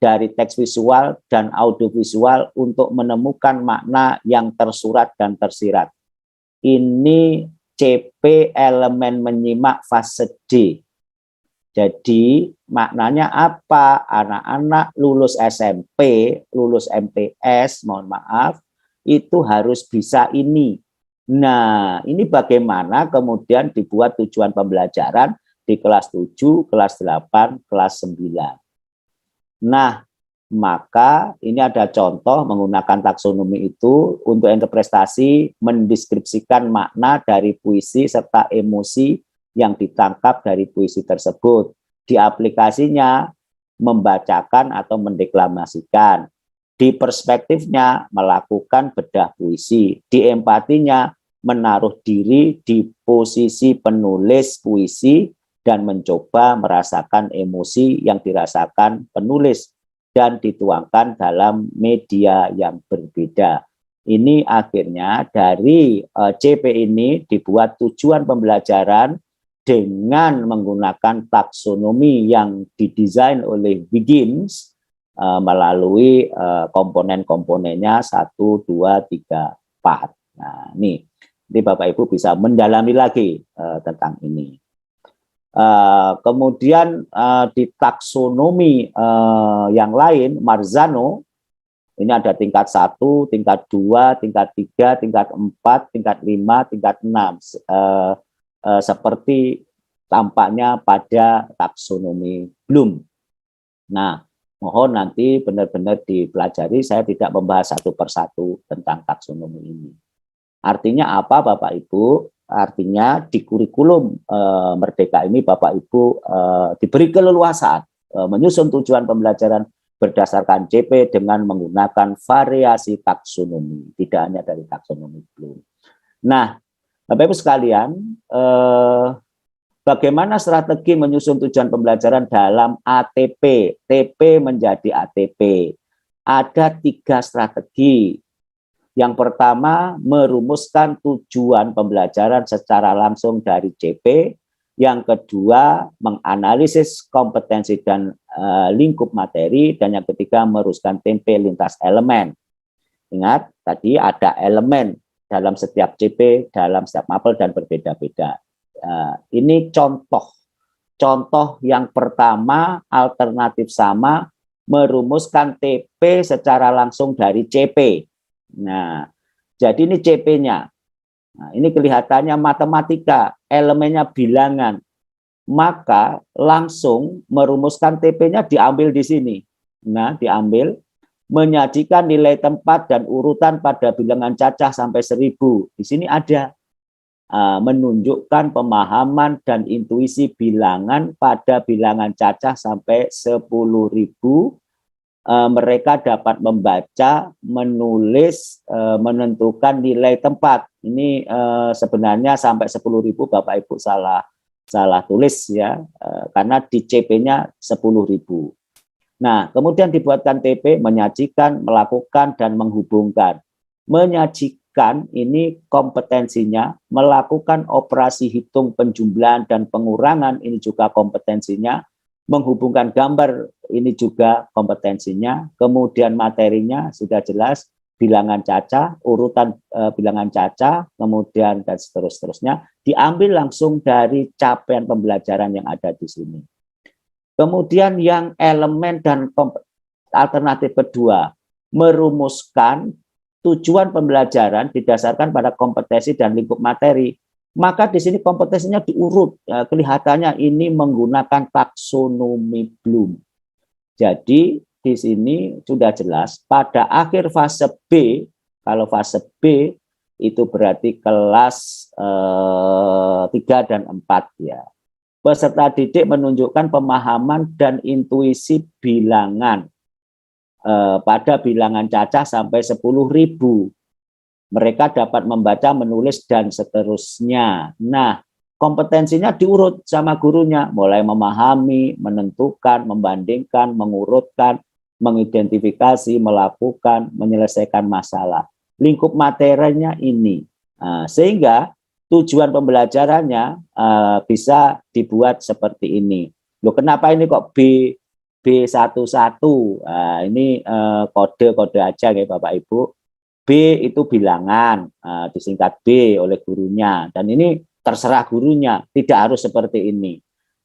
dari teks visual dan audiovisual untuk menemukan makna yang tersurat dan tersirat. Ini CP elemen menyimak fase D. Jadi maknanya apa? Anak-anak lulus SMP, lulus MTS, mohon maaf, itu harus bisa ini. Nah, ini bagaimana kemudian dibuat tujuan pembelajaran di kelas 7, kelas 8, kelas 9. Nah, maka ini ada contoh menggunakan taksonomi itu untuk interpretasi, mendeskripsikan makna dari puisi serta emosi yang ditangkap dari puisi tersebut. Di aplikasinya membacakan atau mendeklamasikan. Di perspektifnya melakukan bedah puisi. Di empatinya menaruh diri di posisi penulis puisi dan mencoba merasakan emosi yang dirasakan penulis dan dituangkan dalam media yang berbeda. Ini akhirnya dari CP ini dibuat tujuan pembelajaran dengan menggunakan taksonomi yang didesain oleh Wiggins melalui komponen-komponennya 1, 2, 3, 4. Nah, ini Bapak Ibu bisa mendalami lagi tentang ini. Kemudian di taksonomi yang lain, Marzano, ini ada tingkat 1, tingkat 2, tingkat 3, tingkat 4, tingkat 5, tingkat 6. Seperti tampaknya pada taksonomi Bloom. Nah, mohon nanti benar-benar dipelajari, saya tidak membahas satu persatu tentang taksonomi ini. Artinya apa Bapak Ibu? Artinya di kurikulum Merdeka ini Bapak Ibu diberi keleluasaan menyusun tujuan pembelajaran berdasarkan CP dengan menggunakan variasi taksonomi, tidak hanya dari taksonomi Bloom. Nah, Bapak Ibu sekalian, bagaimana strategi menyusun tujuan pembelajaran dalam ATP, TP menjadi ATP? Ada 3 strategi. Yang pertama, merumuskan tujuan pembelajaran secara langsung dari CP. Yang kedua, menganalisis kompetensi dan lingkup materi. Dan yang ketiga, merumuskan tempe lintas elemen. Ingat, tadi ada elemen dalam setiap CP, dalam setiap mapel, dan berbeda-beda. Ini contoh. Contoh yang pertama, alternatif sama, merumuskan TP secara langsung dari CP. Nah, jadi ini CP-nya. Nah, ini kelihatannya matematika, elemennya bilangan. Maka langsung merumuskan TP-nya diambil di sini. Nah, diambil, menyajikan nilai tempat dan urutan pada bilangan cacah sampai 1000. Di sini ada menunjukkan pemahaman dan intuisi bilangan pada bilangan cacah sampai 10.000. Mereka dapat membaca, menulis, menentukan nilai tempat. Ini sebenarnya sampai 10.000 Bapak Ibu salah tulis ya, karena di CP-nya 10.000. Nah, kemudian dibuatkan TP, menyajikan, melakukan, dan menghubungkan. Menyajikan ini kompetensinya, melakukan operasi hitung penjumlahan dan pengurangan, ini juga kompetensinya. Menghubungkan gambar, ini juga kompetensinya. Kemudian materinya sudah jelas, bilangan cacah, urutan bilangan cacah, kemudian dan seterusnya diambil langsung dari capaian pembelajaran yang ada di sini. Kemudian yang elemen dan alternatif kedua, merumuskan tujuan pembelajaran didasarkan pada kompetensi dan lingkup materi. Maka di sini kompetensinya diurut, kelihatannya ini menggunakan taksonomi Bloom. Jadi di sini sudah jelas pada akhir fase B, kalau fase B itu berarti kelas 3 dan 4 ya. Peserta didik menunjukkan pemahaman dan intuisi bilangan pada bilangan cacah sampai 10.000. Mereka dapat membaca, menulis, dan seterusnya. Nah, kompetensinya diurut sama gurunya, mulai memahami, menentukan, membandingkan, mengurutkan, mengidentifikasi, melakukan, menyelesaikan masalah. Lingkup materinya ini. Sehingga tujuan pembelajarannya bisa dibuat seperti ini. Loh, kenapa ini kok B B11. Nah, ini kode-kode aja ya Bapak Ibu. B itu bilangan, disingkat B oleh gurunya. Dan ini terserah gurunya, tidak harus seperti ini.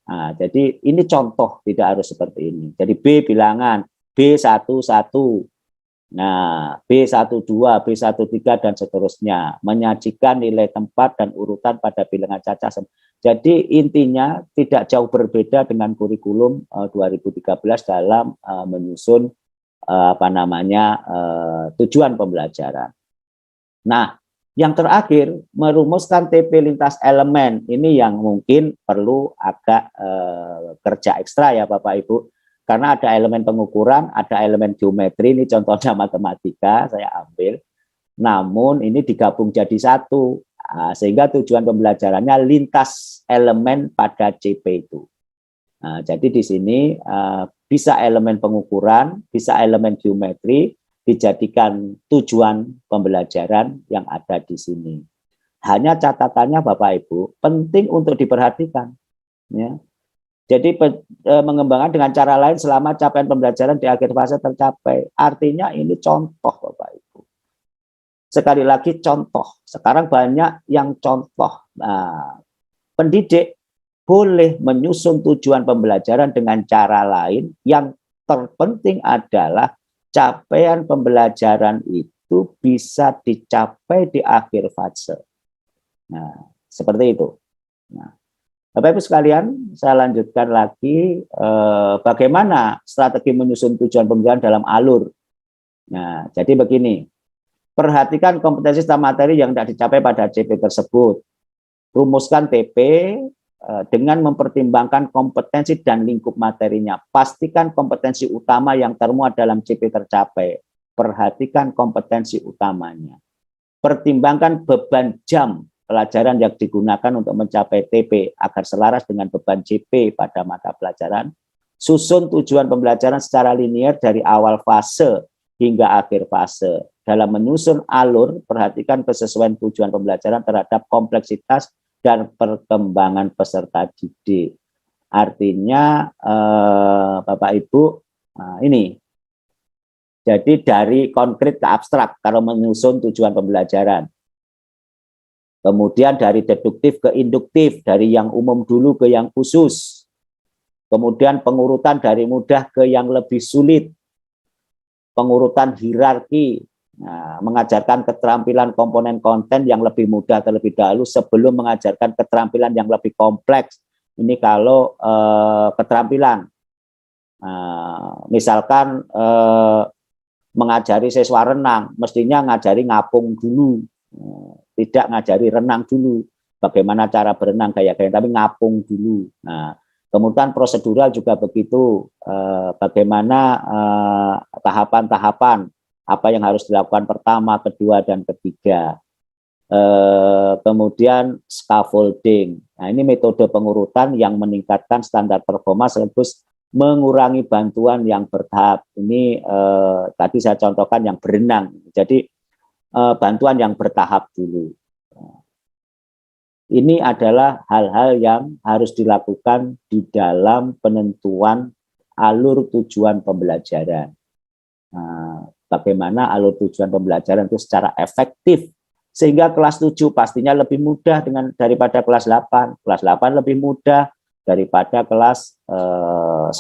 Nah, jadi ini contoh, tidak harus seperti ini. Jadi B bilangan, B11. Nah, B12, B13 dan seterusnya menyajikan nilai tempat dan urutan pada bilangan cacah. Jadi intinya tidak jauh berbeda dengan kurikulum 2013 dalam menyusun tujuan pembelajaran. Nah, yang terakhir merumuskan TP lintas elemen ini yang mungkin perlu agak kerja ekstra ya Bapak Ibu. Karena ada elemen pengukuran, ada elemen geometri, ini contohnya matematika, saya ambil. Namun ini digabung jadi satu, sehingga tujuan pembelajarannya lintas elemen pada CP itu. Jadi di sini bisa elemen pengukuran, bisa elemen geometri, dijadikan tujuan pembelajaran yang ada di sini. Hanya catatannya Bapak Ibu, penting untuk diperhatikan. Ya. Jadi mengembangkan dengan cara lain selama capaian pembelajaran di akhir fase tercapai. Artinya ini contoh Bapak Ibu. Sekali lagi contoh. Sekarang banyak yang contoh. Nah, pendidik boleh menyusun tujuan pembelajaran dengan cara lain. Yang terpenting adalah capaian pembelajaran itu bisa dicapai di akhir fase. Nah, seperti itu. Nah, Bapak Ibu sekalian, saya lanjutkan lagi bagaimana strategi menyusun tujuan pembelajaran dalam alur. Nah, jadi begini, perhatikan kompetensi serta materi yang tidak dicapai pada CP tersebut. Rumuskan TP dengan mempertimbangkan kompetensi dan lingkup materinya. Pastikan kompetensi utama yang termuat dalam CP tercapai. Perhatikan kompetensi utamanya. Pertimbangkan beban jam pelajaran yang digunakan untuk mencapai TP agar selaras dengan beban CP pada mata pelajaran. Susun tujuan pembelajaran secara linier dari awal fase hingga akhir fase. Dalam menyusun alur, perhatikan kesesuaian tujuan pembelajaran terhadap kompleksitas dan perkembangan peserta didik. Artinya Bapak Ibu, ini. Jadi dari konkret ke abstrak kalau menyusun tujuan pembelajaran. Kemudian dari deduktif ke induktif, dari yang umum dulu ke yang khusus. Kemudian pengurutan dari mudah ke yang lebih sulit. Pengurutan hierarki, mengajarkan keterampilan komponen konten yang lebih mudah terlebih dahulu sebelum mengajarkan keterampilan yang lebih kompleks. Ini kalau keterampilan. Misalkan mengajari siswa renang, mestinya ngajari ngapung dulu. Tidak ngajari renang dulu, bagaimana cara berenang gaya-gaya, tapi ngapung dulu. Nah, kemudian prosedural juga begitu, bagaimana tahapan-tahapan, apa yang harus dilakukan pertama, kedua, dan ketiga. Kemudian scaffolding. Nah, ini metode pengurutan yang meningkatkan standar performa sekaligus mengurangi bantuan yang bertahap. Ini tadi saya contohkan yang berenang. Jadi bantuan yang bertahap dulu. Ini adalah hal-hal yang harus dilakukan di dalam penentuan alur tujuan pembelajaran. Bagaimana alur tujuan pembelajaran itu secara efektif sehingga kelas 7 pastinya lebih mudah daripada kelas 8. Kelas 8 lebih mudah daripada kelas 9.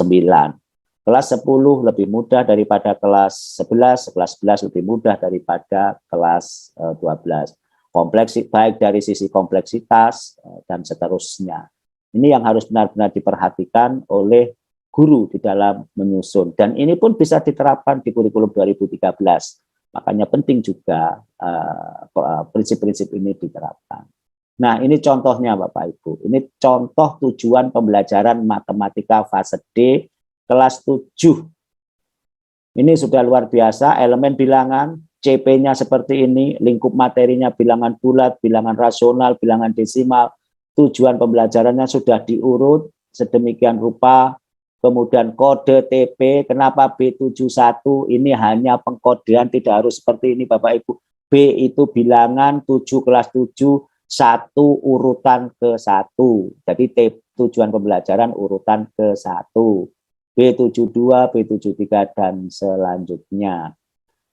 Kelas 10 lebih mudah daripada kelas 11, kelas 11 lebih mudah daripada kelas 12. Baik dari sisi kompleksitas dan seterusnya. Ini yang harus benar-benar diperhatikan oleh guru di dalam menyusun. Dan ini pun bisa diterapkan di kurikulum 2013. Makanya penting juga prinsip-prinsip ini diterapkan. Nah, ini contohnya Bapak Ibu. Ini contoh tujuan pembelajaran matematika fase D kelas 7. Ini sudah luar biasa, elemen bilangan, CP-nya seperti ini, lingkup materinya bilangan bulat, bilangan rasional, bilangan desimal, tujuan pembelajarannya sudah diurut sedemikian rupa, kemudian kode TP, kenapa B71, ini hanya pengkodean, tidak harus seperti ini Bapak Ibu. B itu bilangan, 7 kelas 7, 1 urutan ke 1, jadi tujuan pembelajaran urutan ke 1. B72, B73 dan selanjutnya.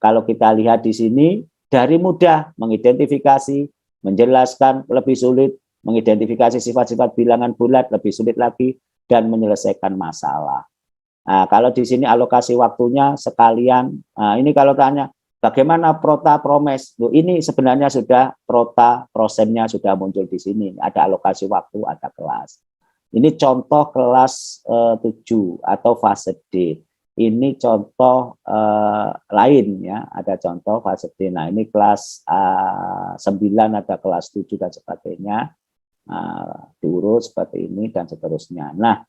Kalau kita lihat di sini, dari mudah mengidentifikasi, menjelaskan lebih sulit, mengidentifikasi sifat-sifat bilangan bulat lebih sulit lagi, dan menyelesaikan masalah. Nah, kalau di sini alokasi waktunya sekalian, nah ini kalau tanya, bagaimana prota promes? Loh, ini sebenarnya sudah prota prosemnya sudah muncul di sini, ada alokasi waktu, ada kelas. Ini contoh kelas 7 atau fase D. Ini contoh lain ya, ada contoh fase D. Nah, ini kelas 9 ada kelas 7 dan sebagainya. Diurut seperti ini dan seterusnya. Nah,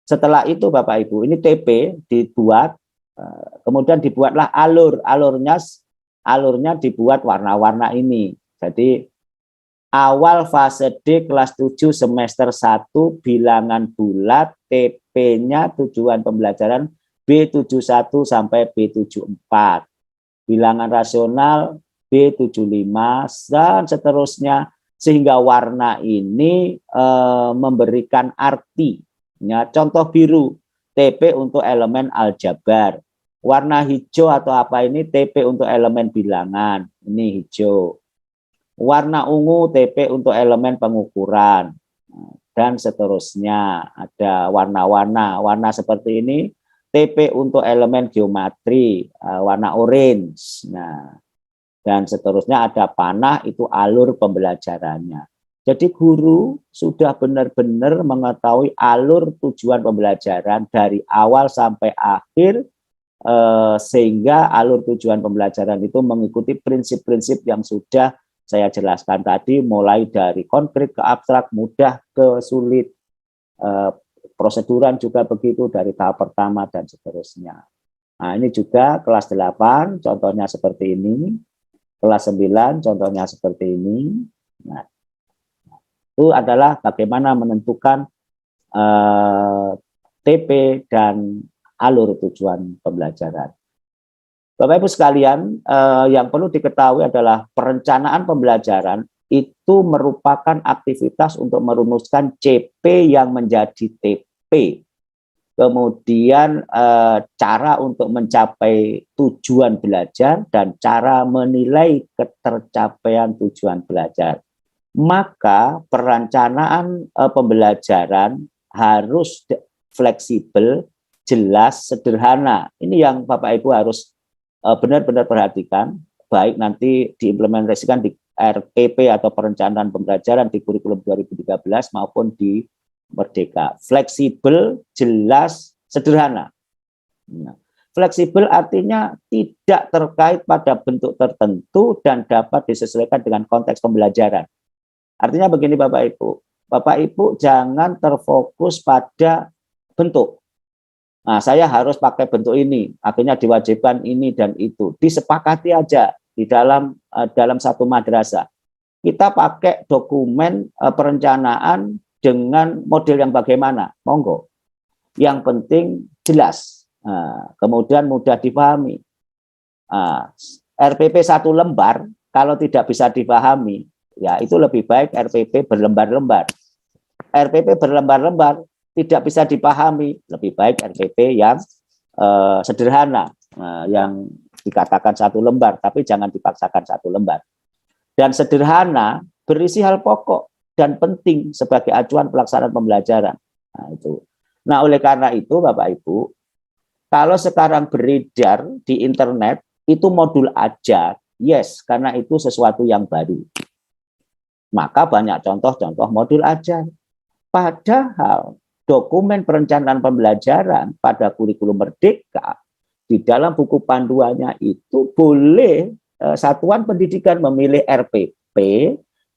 setelah itu Bapak Ibu, ini TP dibuat, kemudian dibuatlah alurnya dibuat warna-warna ini. Jadi awal fase D kelas 7 semester 1 bilangan bulat, TP-nya tujuan pembelajaran B71 sampai B74. Bilangan rasional B75 dan seterusnya, sehingga warna ini memberikan arti. Ya, contoh biru, TP untuk elemen aljabar. Warna hijau atau apa ini TP untuk elemen bilangan. Ini hijau. Warna ungu TP untuk elemen pengukuran dan seterusnya. Ada warna-warna, warna seperti ini TP untuk elemen geometri, warna orange. Nah, dan seterusnya ada panah, itu alur pembelajarannya. Jadi guru sudah benar-benar mengetahui alur tujuan pembelajaran dari awal sampai akhir, sehingga alur tujuan pembelajaran itu mengikuti prinsip-prinsip yang sudah saya jelaskan tadi, mulai dari konkret ke abstrak, mudah ke sulit, proseduran juga begitu dari tahap pertama dan seterusnya. Nah, ini juga kelas 8, contohnya seperti ini. Kelas 9, contohnya seperti ini. Nah, itu adalah bagaimana menentukan TP dan alur tujuan pembelajaran. Bapak Ibu sekalian, yang perlu diketahui adalah perencanaan pembelajaran itu merupakan aktivitas untuk merumuskan CP yang menjadi TP. Kemudian cara untuk mencapai tujuan belajar dan cara menilai ketercapaian tujuan belajar. Maka perencanaan pembelajaran harus fleksibel, jelas, sederhana. Ini yang Bapak Ibu harus benar-benar perhatikan, baik nanti diimplementasikan di RPP atau perencanaan pembelajaran di kurikulum 2013 maupun di Merdeka. Fleksibel, jelas, sederhana. Nah, fleksibel artinya tidak terkait pada bentuk tertentu dan dapat disesuaikan dengan konteks pembelajaran. Artinya begini Bapak Ibu jangan terfokus pada bentuk. Nah, saya harus pakai bentuk ini, akhirnya diwajibkan ini dan itu. Disepakati aja di dalam satu madrasah. Kita pakai dokumen perencanaan dengan model yang bagaimana, monggo. Yang penting jelas, kemudian mudah dipahami. RPP 1 lembar, kalau tidak bisa dipahami, ya itu lebih baik RPP berlembar-lembar. RPP berlembar-lembar, tidak bisa dipahami, lebih baik RPP yang sederhana, yang dikatakan 1 lembar, tapi jangan dipaksakan 1 lembar. Dan sederhana, berisi hal pokok dan penting sebagai acuan pelaksanaan pembelajaran. Nah, itu. Nah, oleh karena itu, Bapak Ibu, kalau sekarang beredar di internet, itu modul ajar, yes, karena itu sesuatu yang baru. Maka banyak contoh-contoh modul ajar. Padahal dokumen perencanaan pembelajaran pada kurikulum Merdeka di dalam buku panduannya itu boleh satuan pendidikan memilih RPP,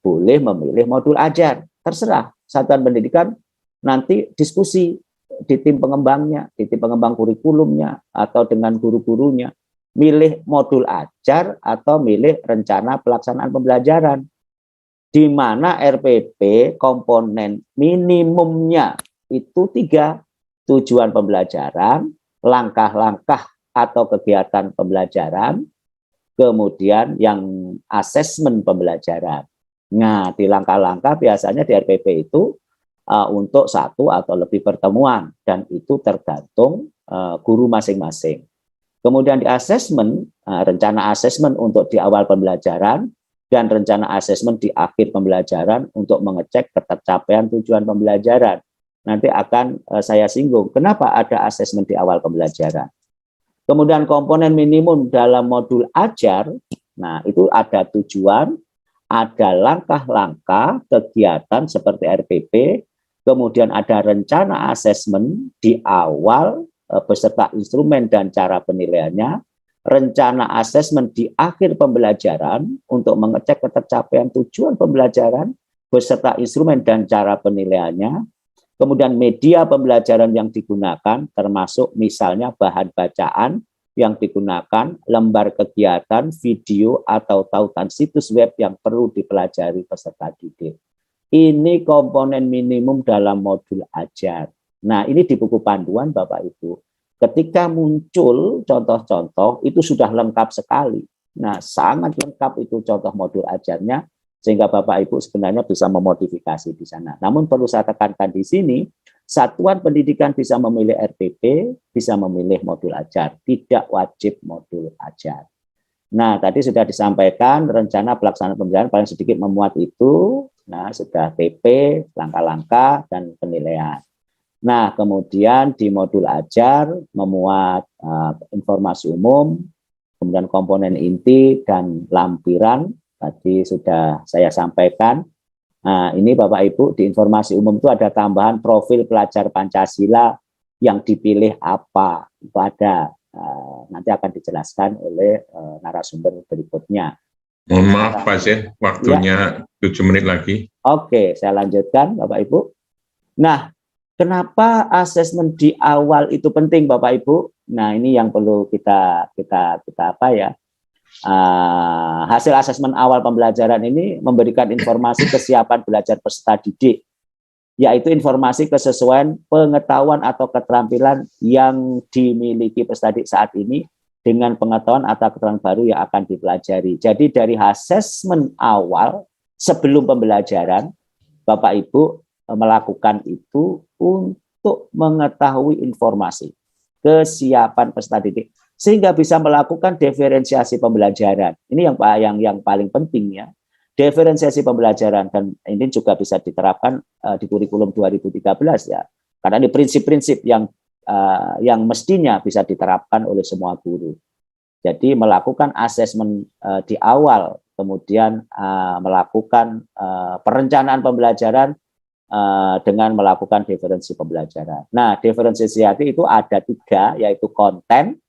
boleh memilih modul ajar, terserah. Satuan pendidikan nanti diskusi di tim pengembangnya, di tim pengembang kurikulumnya atau dengan guru-gurunya, milih modul ajar atau milih rencana pelaksanaan pembelajaran, di mana RPP komponen minimumnya itu 3, tujuan pembelajaran, langkah-langkah atau kegiatan pembelajaran, kemudian yang asesmen pembelajaran. Nah, di langkah-langkah biasanya di RPP itu untuk satu atau lebih pertemuan, dan itu tergantung guru masing-masing. Kemudian di asesmen, rencana asesmen untuk di awal pembelajaran dan rencana asesmen di akhir pembelajaran untuk mengecek ketercapaian tujuan pembelajaran. Nanti akan saya singgung kenapa ada asesmen di awal pembelajaran. Kemudian komponen minimum dalam modul ajar, nah itu ada tujuan, ada langkah-langkah kegiatan seperti RPP, kemudian ada rencana asesmen di awal beserta instrumen dan cara penilaiannya, rencana asesmen di akhir pembelajaran untuk mengecek ketercapaian tujuan pembelajaran beserta instrumen dan cara penilaiannya, kemudian media pembelajaran yang digunakan termasuk misalnya bahan bacaan yang digunakan, lembar kegiatan, video atau tautan situs web yang perlu dipelajari peserta didik. Ini komponen minimum dalam modul ajar. Nah, ini di buku panduan Bapak Ibu. Ketika muncul contoh-contoh itu sudah lengkap sekali. Nah, sangat lengkap itu contoh modul ajarnya sehingga Bapak Ibu sebenarnya bisa memodifikasi di sana. Namun perlu saya tekankan di sini, satuan pendidikan bisa memilih RPP, bisa memilih modul ajar, tidak wajib modul ajar. Nah, tadi sudah disampaikan rencana pelaksanaan pembelajaran paling sedikit memuat itu. Nah, sudah TP, langkah-langkah, dan penilaian. Nah, kemudian di modul ajar memuat informasi umum, kemudian komponen inti dan lampiran, tadi sudah saya sampaikan. Nah, ini Bapak Ibu di informasi umum itu ada tambahan profil pelajar Pancasila yang dipilih apa, itu ada. Nanti akan dijelaskan oleh narasumber berikutnya. Mohon maaf Pak Zain, waktunya ya. 7 menit lagi. Oke, saya lanjutkan Bapak Ibu. Nah, kenapa asesmen di awal itu penting Bapak Ibu? Nah, ini yang perlu kita apa ya? Hasil asesmen awal pembelajaran ini memberikan informasi kesiapan belajar peserta didik, yaitu informasi kesesuaian pengetahuan atau keterampilan yang dimiliki peserta didik saat ini dengan pengetahuan atau keterampilan baru yang akan dipelajari. Jadi dari asesmen awal sebelum pembelajaran, Bapak Ibu melakukan itu untuk mengetahui informasi kesiapan peserta didik sehingga bisa melakukan diferensiasi pembelajaran. Ini yang paling penting ya. Diferensiasi pembelajaran, dan ini juga bisa diterapkan di kurikulum 2013 ya. Karena ini prinsip-prinsip yang mestinya bisa diterapkan oleh semua guru. Jadi melakukan asesmen di awal, kemudian melakukan perencanaan pembelajaran dengan melakukan diferensi pembelajaran. Nah, diferensiasi itu ada 3, yaitu konten,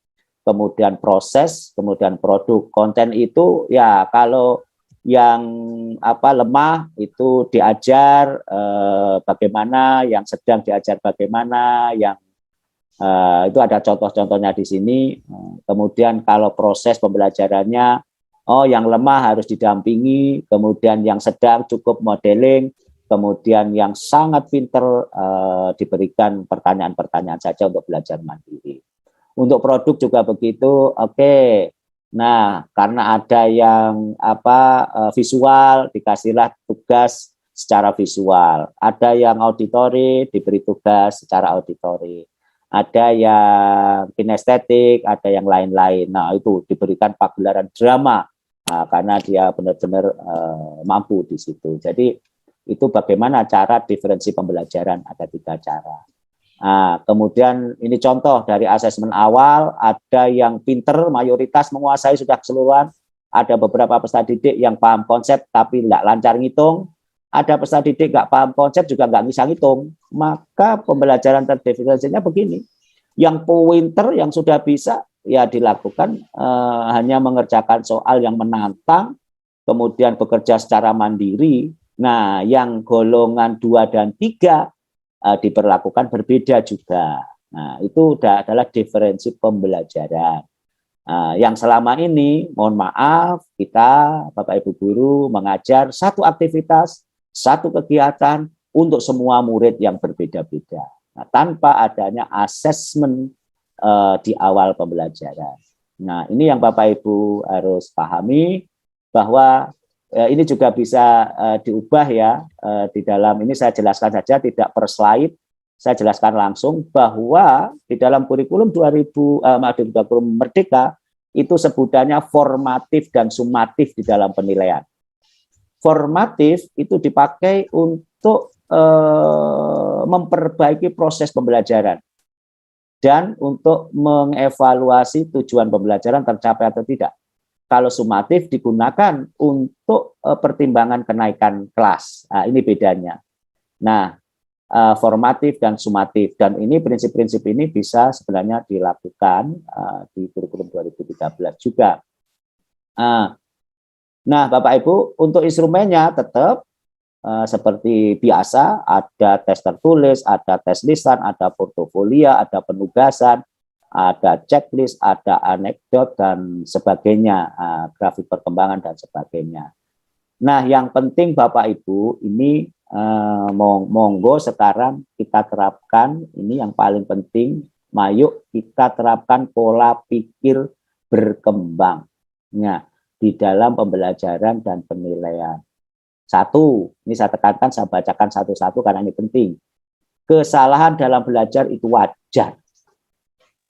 kemudian proses, kemudian produk. Konten itu ya kalau yang lemah itu diajar bagaimana, yang sedang diajar bagaimana, yang itu ada contoh-contohnya di sini. Kemudian kalau proses pembelajarannya, yang lemah harus didampingi, kemudian yang sedang cukup modeling, kemudian yang sangat pinter diberikan pertanyaan-pertanyaan saja untuk belajar mandiri. Untuk produk juga begitu, oke. Nah, karena ada yang visual, dikasihlah tugas secara visual. Ada yang auditori, diberi tugas secara auditori. Ada yang kinestetik, ada yang lain-lain. Nah, itu diberikan pagelaran drama karena dia benar-benar mampu di situ. Jadi itu bagaimana cara diferensi pembelajaran, ada 3 cara. Nah, kemudian ini contoh dari asesmen awal, ada yang pinter, mayoritas menguasai sudah keseluruhan, ada beberapa peserta didik yang paham konsep tapi tidak lancar ngitung, ada peserta didik nggak paham konsep juga nggak bisa ngitung, maka pembelajaran terdiferensiasinya begini, yang pinter, yang sudah bisa, ya dilakukan hanya mengerjakan soal yang menantang, kemudian bekerja secara mandiri. Nah, yang golongan 2 dan 3 diperlakukan berbeda juga. Nah, itu adalah diferensi pembelajaran. Yang selama ini, mohon maaf, kita Bapak Ibu Guru mengajar satu aktivitas, satu kegiatan untuk semua murid yang berbeda-beda. Nah, tanpa adanya asesmen di awal pembelajaran. Nah, ini yang Bapak Ibu harus pahami, bahwa ini juga bisa diubah ya, di dalam ini saya jelaskan saja, tidak per slide, saya jelaskan langsung bahwa di dalam kurikulum 2020 Merdeka itu sebutannya formatif dan sumatif di dalam penilaian. Formatif itu dipakai untuk memperbaiki proses pembelajaran dan untuk mengevaluasi tujuan pembelajaran tercapai atau tidak. Kalau sumatif digunakan untuk pertimbangan kenaikan kelas. Nah, ini bedanya. Nah, formatif dan sumatif, dan ini prinsip-prinsip ini bisa sebenarnya dilakukan di kurikulum 2013 juga. Nah, Bapak Ibu, untuk instrumennya tetap seperti biasa, ada tes tertulis, ada tes lisan, ada portofolio, ada penugasan, ada checklist, ada anekdot dan sebagainya, grafik perkembangan dan sebagainya. Nah, yang penting Bapak Ibu ini monggo sekarang kita terapkan, ini yang paling penting, mayuk kita terapkan pola pikir berkembang di dalam pembelajaran dan penilaian. Satu, ini saya tekankan, saya bacakan satu-satu karena ini penting. Kesalahan dalam belajar itu wajar.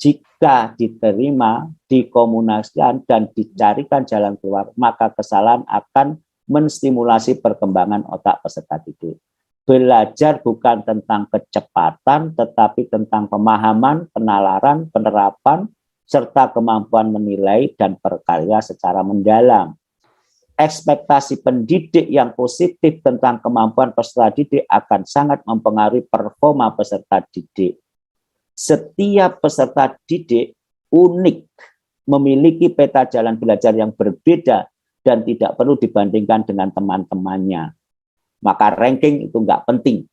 Jika diterima, dikomunikasikan, dan dicarikan jalan keluar, maka kesalahan akan menstimulasi perkembangan otak peserta didik. Belajar bukan tentang kecepatan, tetapi tentang pemahaman, penalaran, penerapan, serta kemampuan menilai dan berkarya secara mendalam. Ekspektasi pendidik yang positif tentang kemampuan peserta didik akan sangat mempengaruhi performa peserta didik. Setiap peserta didik unik, memiliki peta jalan belajar yang berbeda dan tidak perlu dibandingkan dengan teman-temannya. Maka ranking itu enggak penting.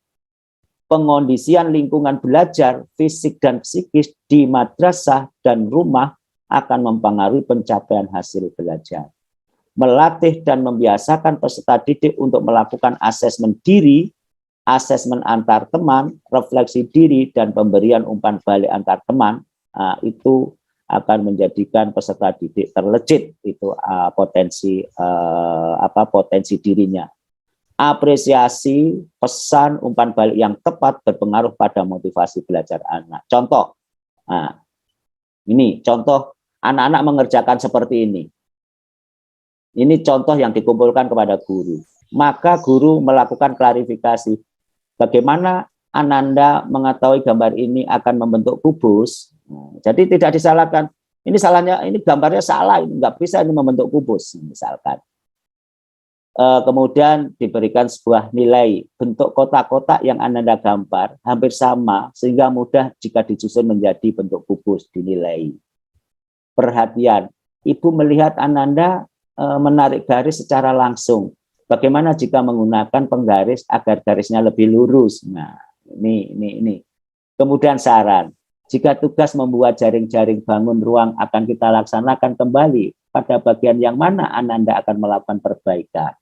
Pengondisian lingkungan belajar, fisik dan psikis di madrasah dan rumah akan mempengaruhi pencapaian hasil belajar. Melatih dan membiasakan peserta didik untuk melakukan asesmen diri, asesmen antar teman, refleksi diri, dan pemberian umpan balik antar teman, itu akan menjadikan peserta didik terlejit itu potensi dirinya. Apresiasi, pesan, umpan balik yang tepat berpengaruh pada motivasi belajar anak. Contoh, ini contoh anak-anak mengerjakan seperti ini. Ini contoh yang dikumpulkan kepada guru. Maka guru melakukan klarifikasi. Bagaimana Ananda mengetahui gambar ini akan membentuk kubus? Jadi tidak disalahkan. Ini salahnya, ini gambarnya salah, ini nggak bisa ini membentuk kubus, misalkan. Kemudian diberikan sebuah nilai. Bentuk kotak-kotak yang Ananda gambar hampir sama, sehingga mudah jika disusun menjadi bentuk kubus, dinilai. Perhatian, Ibu melihat Ananda menarik garis secara langsung. Bagaimana jika menggunakan penggaris agar garisnya lebih lurus? Nah, ini. Kemudian saran, jika tugas membuat jaring-jaring bangun ruang akan kita laksanakan kembali, pada bagian yang mana Ananda akan melakukan perbaikan?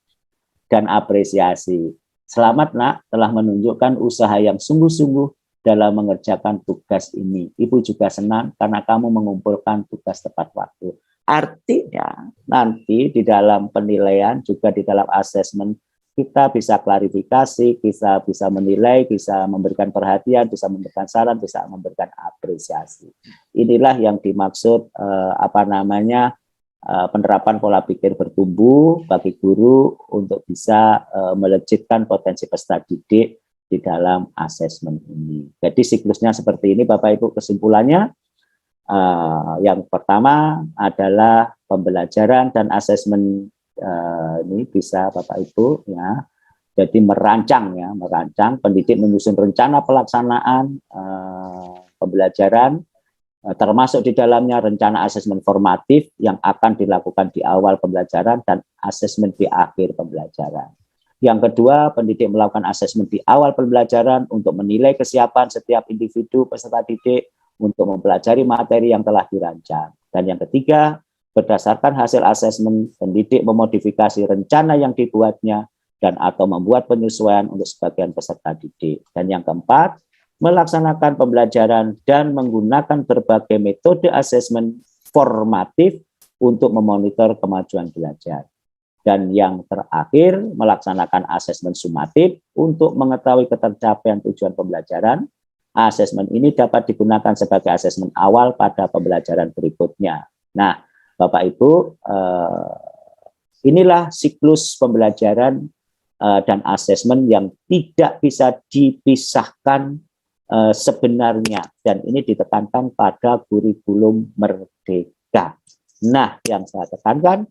Dan apresiasi. Selamat nak, telah menunjukkan usaha yang sungguh-sungguh dalam mengerjakan tugas ini. Ibu juga senang karena kamu mengumpulkan tugas tepat waktu. Artinya nanti di dalam penilaian juga di dalam asesmen kita bisa klarifikasi, kita bisa menilai, bisa memberikan perhatian, bisa memberikan saran, bisa memberikan apresiasi. Inilah yang dimaksud penerapan pola pikir bertumbuh bagi guru untuk bisa melejitkan potensi peserta didik di dalam asesmen ini. Jadi siklusnya seperti ini Bapak Ibu, kesimpulannya. Yang pertama adalah pembelajaran dan asesmen, ini bisa Bapak Ibu ya. Jadi merancang pendidik menyusun rencana pelaksanaan pembelajaran, termasuk di dalamnya rencana asesmen formatif yang akan dilakukan di awal pembelajaran dan asesmen di akhir pembelajaran. Yang kedua, pendidik melakukan asesmen di awal pembelajaran untuk menilai kesiapan setiap individu peserta didik untuk mempelajari materi yang telah dirancang. Dan yang ketiga, berdasarkan hasil asesmen, pendidik memodifikasi rencana yang dibuatnya dan atau membuat penyesuaian untuk sebagian peserta didik. Dan yang keempat, melaksanakan pembelajaran dan menggunakan berbagai metode asesmen formatif untuk memonitor kemajuan belajar. Dan yang terakhir, melaksanakan asesmen sumatif untuk mengetahui ketercapaian tujuan pembelajaran. Asesmen ini dapat digunakan sebagai asesmen awal pada pembelajaran berikutnya. Nah, Bapak Ibu, inilah siklus pembelajaran dan asesmen yang tidak bisa dipisahkan sebenarnya, dan ini ditekankan pada kurikulum Merdeka. Nah, yang saya tekankan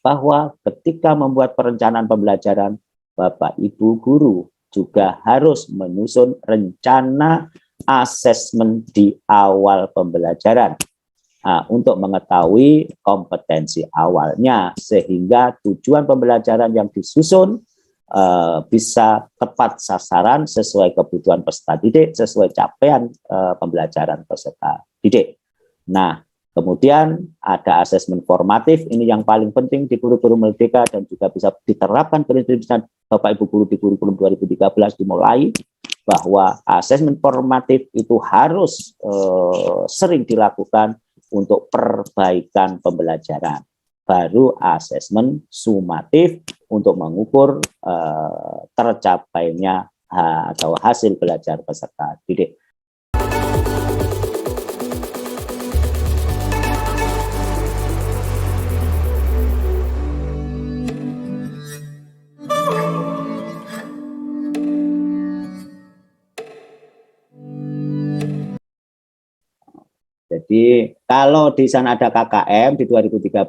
bahwa ketika membuat perencanaan pembelajaran, Bapak Ibu guru juga harus menyusun rencana asesmen di awal pembelajaran untuk mengetahui kompetensi awalnya, sehingga tujuan pembelajaran yang disusun bisa tepat sasaran sesuai kebutuhan peserta didik, sesuai capaian pembelajaran peserta didik. Nah, kemudian ada asesmen formatif, ini yang paling penting di kurikulum Merdeka dan juga bisa diterapkan pendidikan Bapak Ibu guru di kurikulum 2013 dimulai, bahwa asesmen formatif itu harus sering dilakukan untuk perbaikan pembelajaran. Baru asesmen sumatif untuk mengukur tercapainya atau hasil belajar peserta didik. Jadi kalau di sana ada KKM di 2013,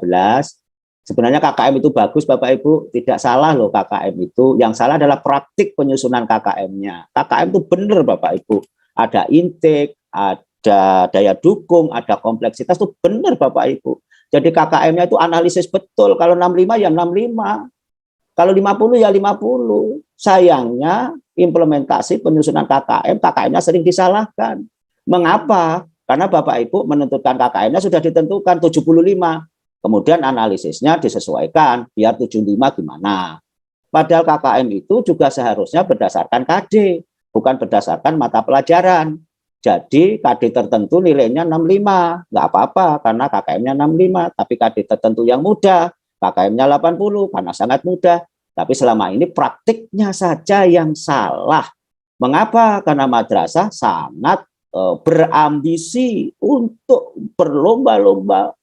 sebenarnya KKM itu bagus Bapak Ibu, tidak salah loh KKM itu. Yang salah adalah praktik penyusunan KKM-nya. KKM itu benar Bapak Ibu. Ada intake, ada daya dukung, ada kompleksitas, itu benar Bapak Ibu. Jadi KKM-nya itu analisis betul. Kalau 65 ya 65. Kalau 50 ya 50. Sayangnya implementasi penyusunan KKM-nya sering disalahkan. Mengapa? Karena Bapak Ibu menentukan KKM-nya sudah ditentukan 75. Kemudian analisisnya disesuaikan, biar 75 gimana. Padahal KKM itu juga seharusnya berdasarkan KD, bukan berdasarkan mata pelajaran. Jadi KD tertentu nilainya 65, nggak apa-apa karena KKM-nya 65. Tapi KD tertentu yang mudah, KKM-nya 80 karena sangat mudah. Tapi selama ini praktiknya saja yang salah. Mengapa? Karena madrasah sangat berambisi untuk berlomba-lomba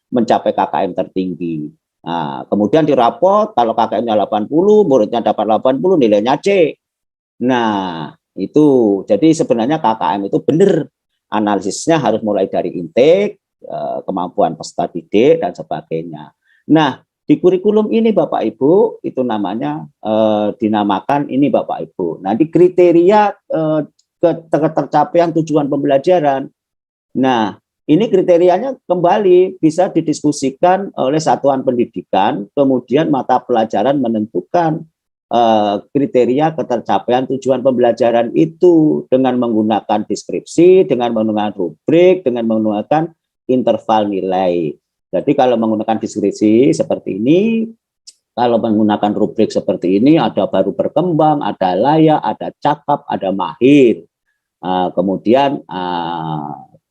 mencapai KKM tertinggi. Nah, kemudian dirapot kalau KKM-nya 80, muridnya dapat 80, nilainya C. Nah, itu. Jadi sebenarnya KKM itu benar. Analisisnya harus mulai dari intake, kemampuan peserta didik, dan sebagainya. Nah, di kurikulum ini Bapak Ibu, itu namanya dinamakan ini Bapak Ibu. Nah, di kriteria ketercapaian tujuan pembelajaran. Nah, ini kriterianya kembali bisa didiskusikan oleh satuan pendidikan, kemudian mata pelajaran menentukan kriteria ketercapaian tujuan pembelajaran itu dengan menggunakan deskripsi, dengan menggunakan rubrik, dengan menggunakan interval nilai. Jadi kalau menggunakan deskripsi seperti ini, kalau menggunakan rubrik seperti ini, ada baru berkembang, ada layak, ada cakap, ada mahir. Kemudian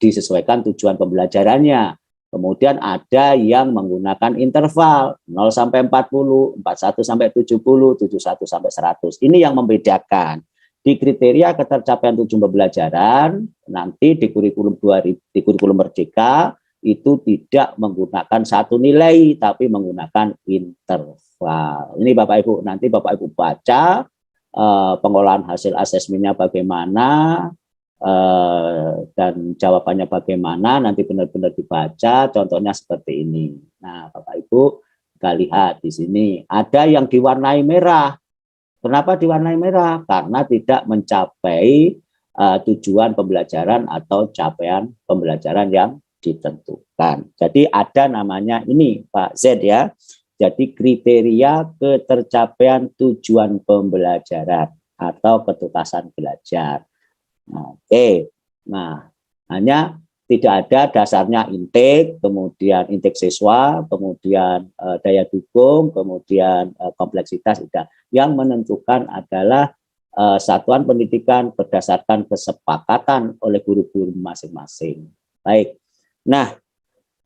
disesuaikan tujuan pembelajarannya. Kemudian ada yang menggunakan interval 0 sampai 40, 41 sampai 70, 71 sampai 100. Ini yang membedakan. Di kriteria ketercapaian tujuan pembelajaran, nanti di kurikulum Merdeka, itu tidak menggunakan satu nilai, tapi menggunakan interval. Ini Bapak Ibu, nanti Bapak Ibu baca pengolahan hasil asesmennya bagaimana, dan jawabannya bagaimana, nanti benar-benar dibaca, contohnya seperti ini. Nah, Bapak Ibu, kita lihat di sini, ada yang diwarnai merah. Kenapa diwarnai merah? Karena tidak mencapai tujuan pembelajaran atau capaian pembelajaran yang ditentukan. Jadi ada namanya ini Pak Z ya. Jadi kriteria ketercapaian tujuan pembelajaran atau ketuntasan belajar. Oke. Nah, hanya tidak ada dasarnya intake, kemudian intake siswa, kemudian daya dukung, kemudian kompleksitas tidak. Yang menentukan adalah satuan pendidikan berdasarkan kesepakatan oleh guru-guru masing-masing. Baik. Nah,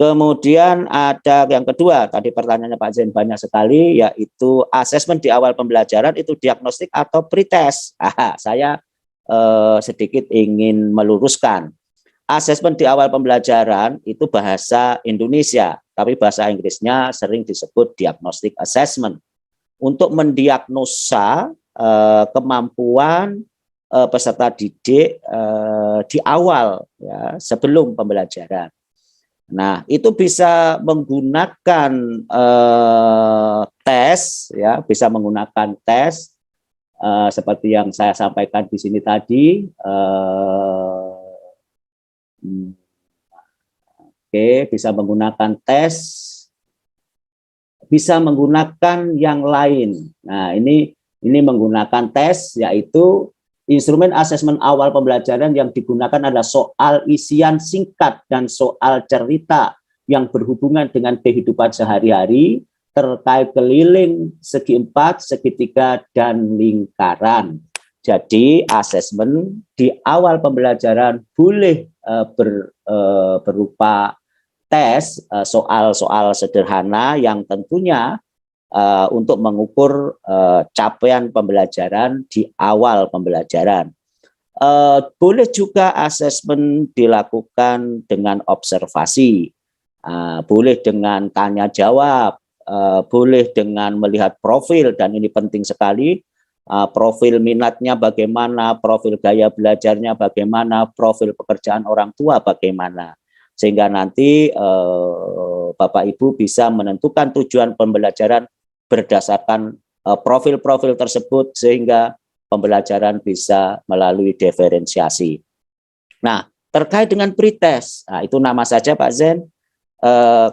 Kemudian ada yang kedua, tadi pertanyaannya Pak Zen banyak sekali, yaitu asesmen di awal pembelajaran itu diagnostik atau pretest. Saya sedikit ingin meluruskan. Asesmen di awal pembelajaran itu bahasa Indonesia, tapi bahasa Inggrisnya sering disebut diagnostic assessment. Untuk mendiagnosa kemampuan peserta didik di awal, ya, sebelum pembelajaran. Nah, itu bisa menggunakan tes, ya, bisa menggunakan tes seperti yang saya sampaikan di sini tadi. Bisa menggunakan tes, bisa menggunakan yang lain. Nah, ini menggunakan tes, yaitu instrumen asesmen awal pembelajaran yang digunakan adalah soal isian singkat dan soal cerita yang berhubungan dengan kehidupan sehari-hari terkait keliling, segi 4, segitiga, dan lingkaran. Jadi asesmen di awal pembelajaran boleh berupa tes, soal-soal sederhana yang tentunya untuk mengukur capaian pembelajaran di awal pembelajaran. Boleh juga asesmen dilakukan dengan observasi, boleh dengan tanya jawab, boleh dengan melihat profil, dan ini penting sekali, profil minatnya bagaimana, profil gaya belajarnya bagaimana, profil pekerjaan orang tua bagaimana. Sehingga nanti Bapak Ibu bisa menentukan tujuan pembelajaran berdasarkan profil-profil tersebut, sehingga pembelajaran bisa melalui diferensiasi. Nah, terkait dengan pretest, nah, itu nama saja Pak Zen.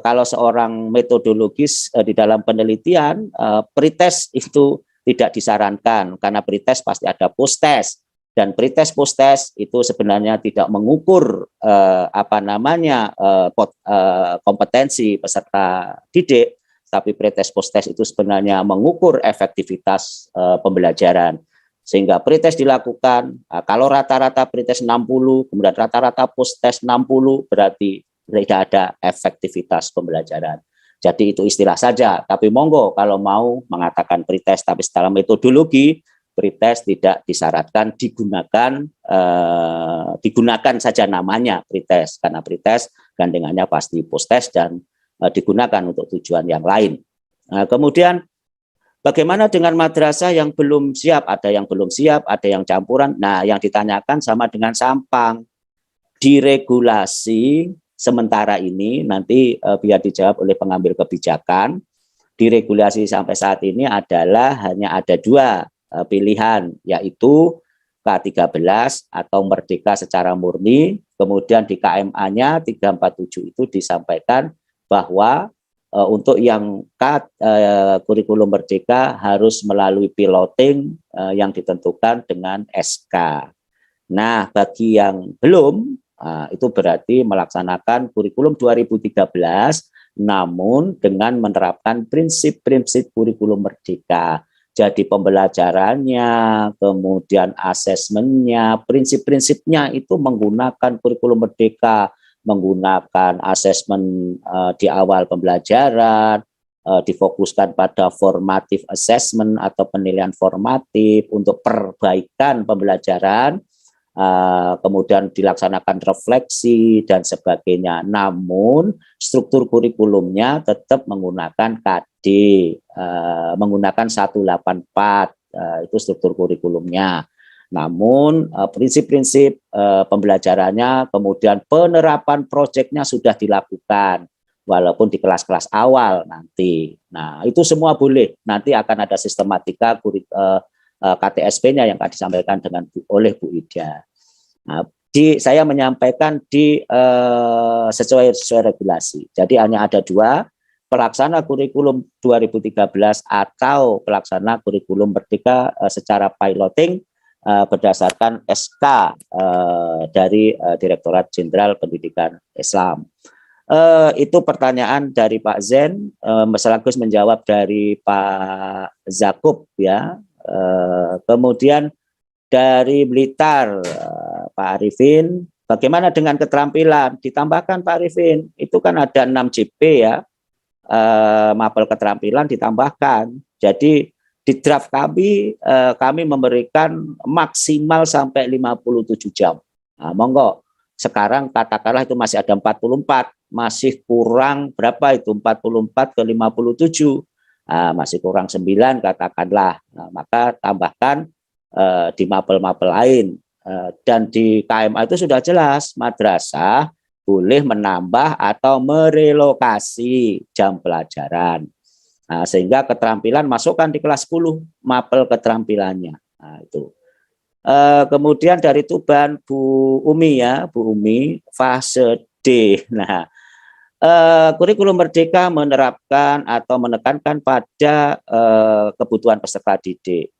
Kalau seorang metodologis di dalam penelitian, pretest itu tidak disarankan, karena pretest pasti ada post-test. Dan pretest post-test itu sebenarnya tidak mengukur kompetensi peserta didik, tapi pretest post-test itu sebenarnya mengukur efektivitas pembelajaran. Sehingga pretest dilakukan, kalau rata-rata pretest 60, kemudian rata-rata post-test 60, berarti tidak ada efektivitas pembelajaran. Jadi itu istilah saja, tapi monggo kalau mau mengatakan pretest, tapi secara metodologi, pretest tidak disyaratkan digunakan saja namanya pretest, karena pretest gandengannya pasti post-test dan digunakan untuk tujuan yang lain. Kemudian bagaimana dengan madrasah yang belum siap? Ada yang belum siap, ada yang campuran. Nah, yang ditanyakan sama dengan Sampang. Diregulasi sementara ini, nanti biar dijawab oleh pengambil kebijakan, diregulasi sampai saat ini adalah hanya ada 2 pilihan, yaitu K13 atau Merdeka Secara Murni. Kemudian di KMA-nya 347 itu disampaikan bahwa untuk yang kurikulum Merdeka harus melalui piloting yang ditentukan dengan SK. Nah, bagi yang belum, itu berarti melaksanakan kurikulum 2013, namun dengan menerapkan prinsip-prinsip kurikulum Merdeka. Jadi pembelajarannya, kemudian asesmennya, prinsip-prinsipnya itu menggunakan kurikulum Merdeka, menggunakan asesmen di awal pembelajaran, difokuskan pada formative assessment atau penilaian formatif untuk perbaikan pembelajaran, kemudian dilaksanakan refleksi dan sebagainya. Namun struktur kurikulumnya tetap menggunakan KD, menggunakan 184, itu struktur kurikulumnya. Namun prinsip-prinsip pembelajarannya, kemudian penerapan proyeknya sudah dilakukan, walaupun di kelas-kelas awal nanti. Nah, itu semua boleh. Nanti akan ada sistematika KTSP-nya yang akan disampaikan oleh Bu Ida. Nah, saya menyampaikan sesuai regulasi. Jadi hanya ada 2, pelaksana kurikulum 2013 atau pelaksana kurikulum Merdeka secara piloting berdasarkan SK dari Direktorat Jenderal Pendidikan Islam. Itu pertanyaan dari Pak Zen, sekaligus menjawab dari Pak Zakub, ya. Kemudian dari Blitar, Pak Arifin, Bagaimana dengan keterampilan? Ditambahkan Pak Arifin, itu kan ada 6 JP ya, mapel keterampilan ditambahkan. Jadi di draft kami memberikan maksimal sampai 57 jam. Nah, monggo, sekarang katakanlah itu masih ada 44, masih kurang berapa itu 44 ke 57, masih kurang 9 katakanlah. Nah, maka tambahkan di mapel-mapel lain. Dan di KMA itu sudah jelas, madrasah boleh menambah atau merelokasi jam pelajaran. Nah, sehingga keterampilan masukkan di kelas 10 mapel keterampilannya. Nah, itu. Kemudian dari Tuban Bu Umi ya, Bu Umi fase D. Nah, kurikulum Merdeka menerapkan atau menekankan pada kebutuhan peserta didik.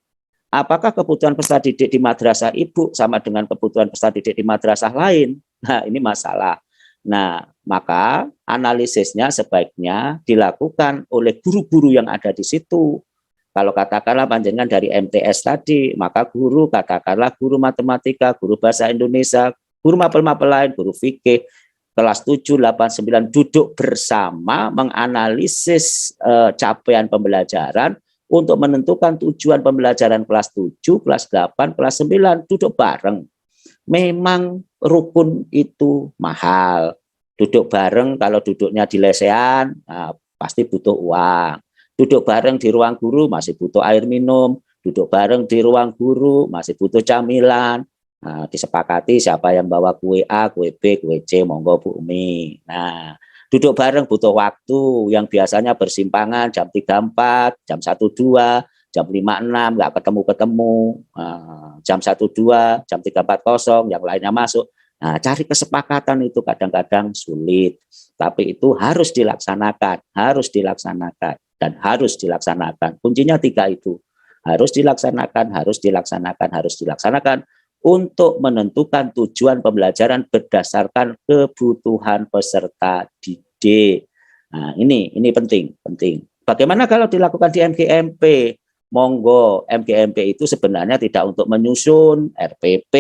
Apakah kebutuhan peserta didik di madrasah ibu sama dengan kebutuhan peserta didik di madrasah lain? Nah, ini masalah. Nah, maka analisisnya sebaiknya dilakukan oleh guru-guru yang ada di situ. Kalau katakanlah panjenengan dari MTS tadi, maka guru katakanlah guru matematika, guru bahasa Indonesia, guru mapel-mapel lain, guru fikih, kelas 7, 8, 9 duduk bersama menganalisis capaian pembelajaran untuk menentukan tujuan pembelajaran kelas 7, kelas 8, kelas 9, duduk bareng. Memang rukun itu mahal. Duduk bareng kalau duduknya di lesehan, pasti butuh uang. Duduk bareng di ruang guru masih butuh air minum. Duduk bareng di ruang guru masih butuh camilan. Nah, disepakati siapa yang bawa kue A, kue B, kue C, monggo Bu Umi. Nah, duduk bareng butuh waktu yang biasanya bersimpangan jam 3.4, jam 1.2, jam 5.6, nggak ketemu-ketemu, jam 1.2, jam 3.40, yang lainnya masuk. Nah, cari kesepakatan itu kadang-kadang sulit, tapi itu harus dilaksanakan, dan harus dilaksanakan. Kuncinya 3 itu, harus dilaksanakan, untuk menentukan tujuan pembelajaran berdasarkan kebutuhan peserta didik. Nah, ini penting. Bagaimana kalau dilakukan di MGMP? Monggo, MGMP itu sebenarnya tidak untuk menyusun RPP,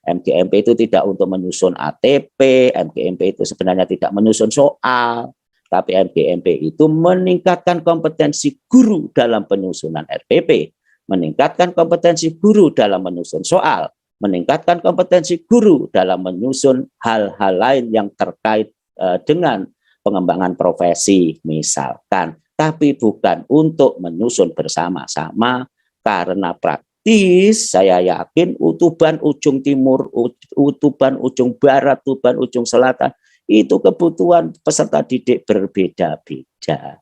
MGMP itu tidak untuk menyusun ATP, MGMP itu sebenarnya tidak menyusun soal, tapi MGMP itu meningkatkan kompetensi guru dalam penyusunan RPP, meningkatkan kompetensi guru dalam menyusun soal, meningkatkan kompetensi guru dalam menyusun hal-hal lain yang terkait dengan pengembangan profesi misalkan, tapi bukan untuk menyusun bersama-sama, karena praktis saya yakin Tuban ujung timur, Tuban ujung barat, Tuban ujung selatan itu kebutuhan peserta didik berbeda-beda.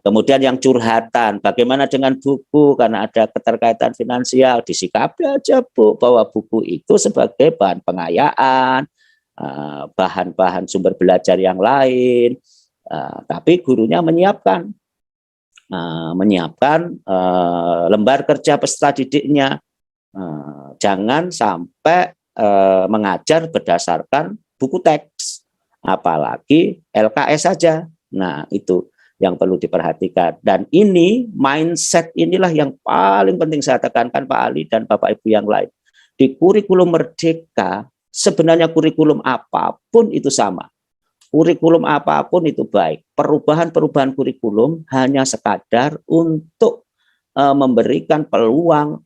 Kemudian yang curhatan, bagaimana dengan buku, karena ada keterkaitan finansial, disikapi aja Bu, bahwa buku itu sebagai bahan pengayaan, bahan-bahan sumber belajar yang lain, tapi gurunya menyiapkan lembar kerja peserta didiknya, jangan sampai mengajar berdasarkan buku teks, apalagi LKS saja. Nah, itu yang perlu diperhatikan. Dan ini mindset inilah yang paling penting saya tekankan Pak Ali dan Bapak Ibu yang lain. Di kurikulum Merdeka, sebenarnya kurikulum apapun itu sama. Kurikulum apapun itu baik. Perubahan-perubahan kurikulum hanya sekadar untuk memberikan peluang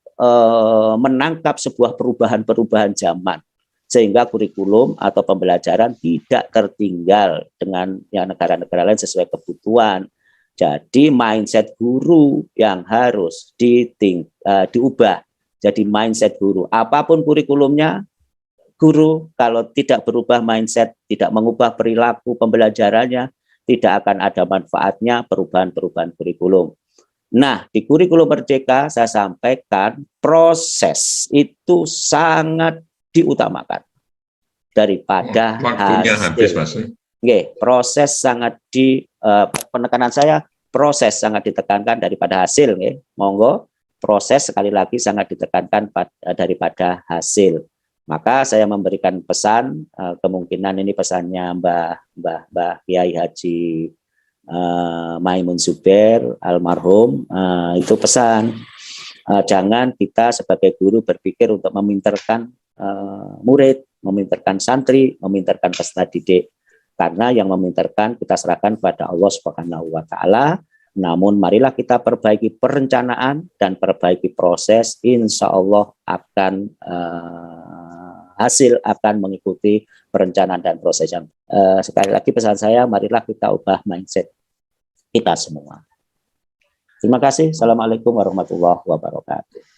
menangkap sebuah perubahan-perubahan zaman. Sehingga kurikulum atau pembelajaran tidak tertinggal dengan yang negara-negara lain sesuai kebutuhan. Jadi mindset guru yang harus diubah. Jadi mindset guru, apapun kurikulumnya, guru kalau tidak berubah mindset, tidak mengubah perilaku pembelajarannya, tidak akan ada manfaatnya perubahan-perubahan kurikulum. Nah, di kurikulum Merdeka saya sampaikan proses itu sangat diutamakan daripada waktunya hasil. habis, Mas. Oke, proses sangat penekanan saya, proses sangat ditekankan daripada hasil. Monggo, proses sekali lagi sangat ditekankan daripada hasil. Maka saya memberikan pesan, kemungkinan ini pesannya Mbah Kiai Haji Maimun Zubair almarhum, itu pesan. Jangan kita sebagai guru berpikir untuk meminterkan murid, memintarkan santri, memintarkan peserta didik. Karena yang memintarkan kita serahkan pada Allah Subhanahu wa taala. Namun marilah kita perbaiki perencanaan dan perbaiki proses, insya Allah akan hasil akan mengikuti perencanaan dan prosesnya. Sekali lagi pesan saya, marilah kita ubah mindset kita semua. Terima kasih. Assalamualaikum warahmatullahi wabarakatuh.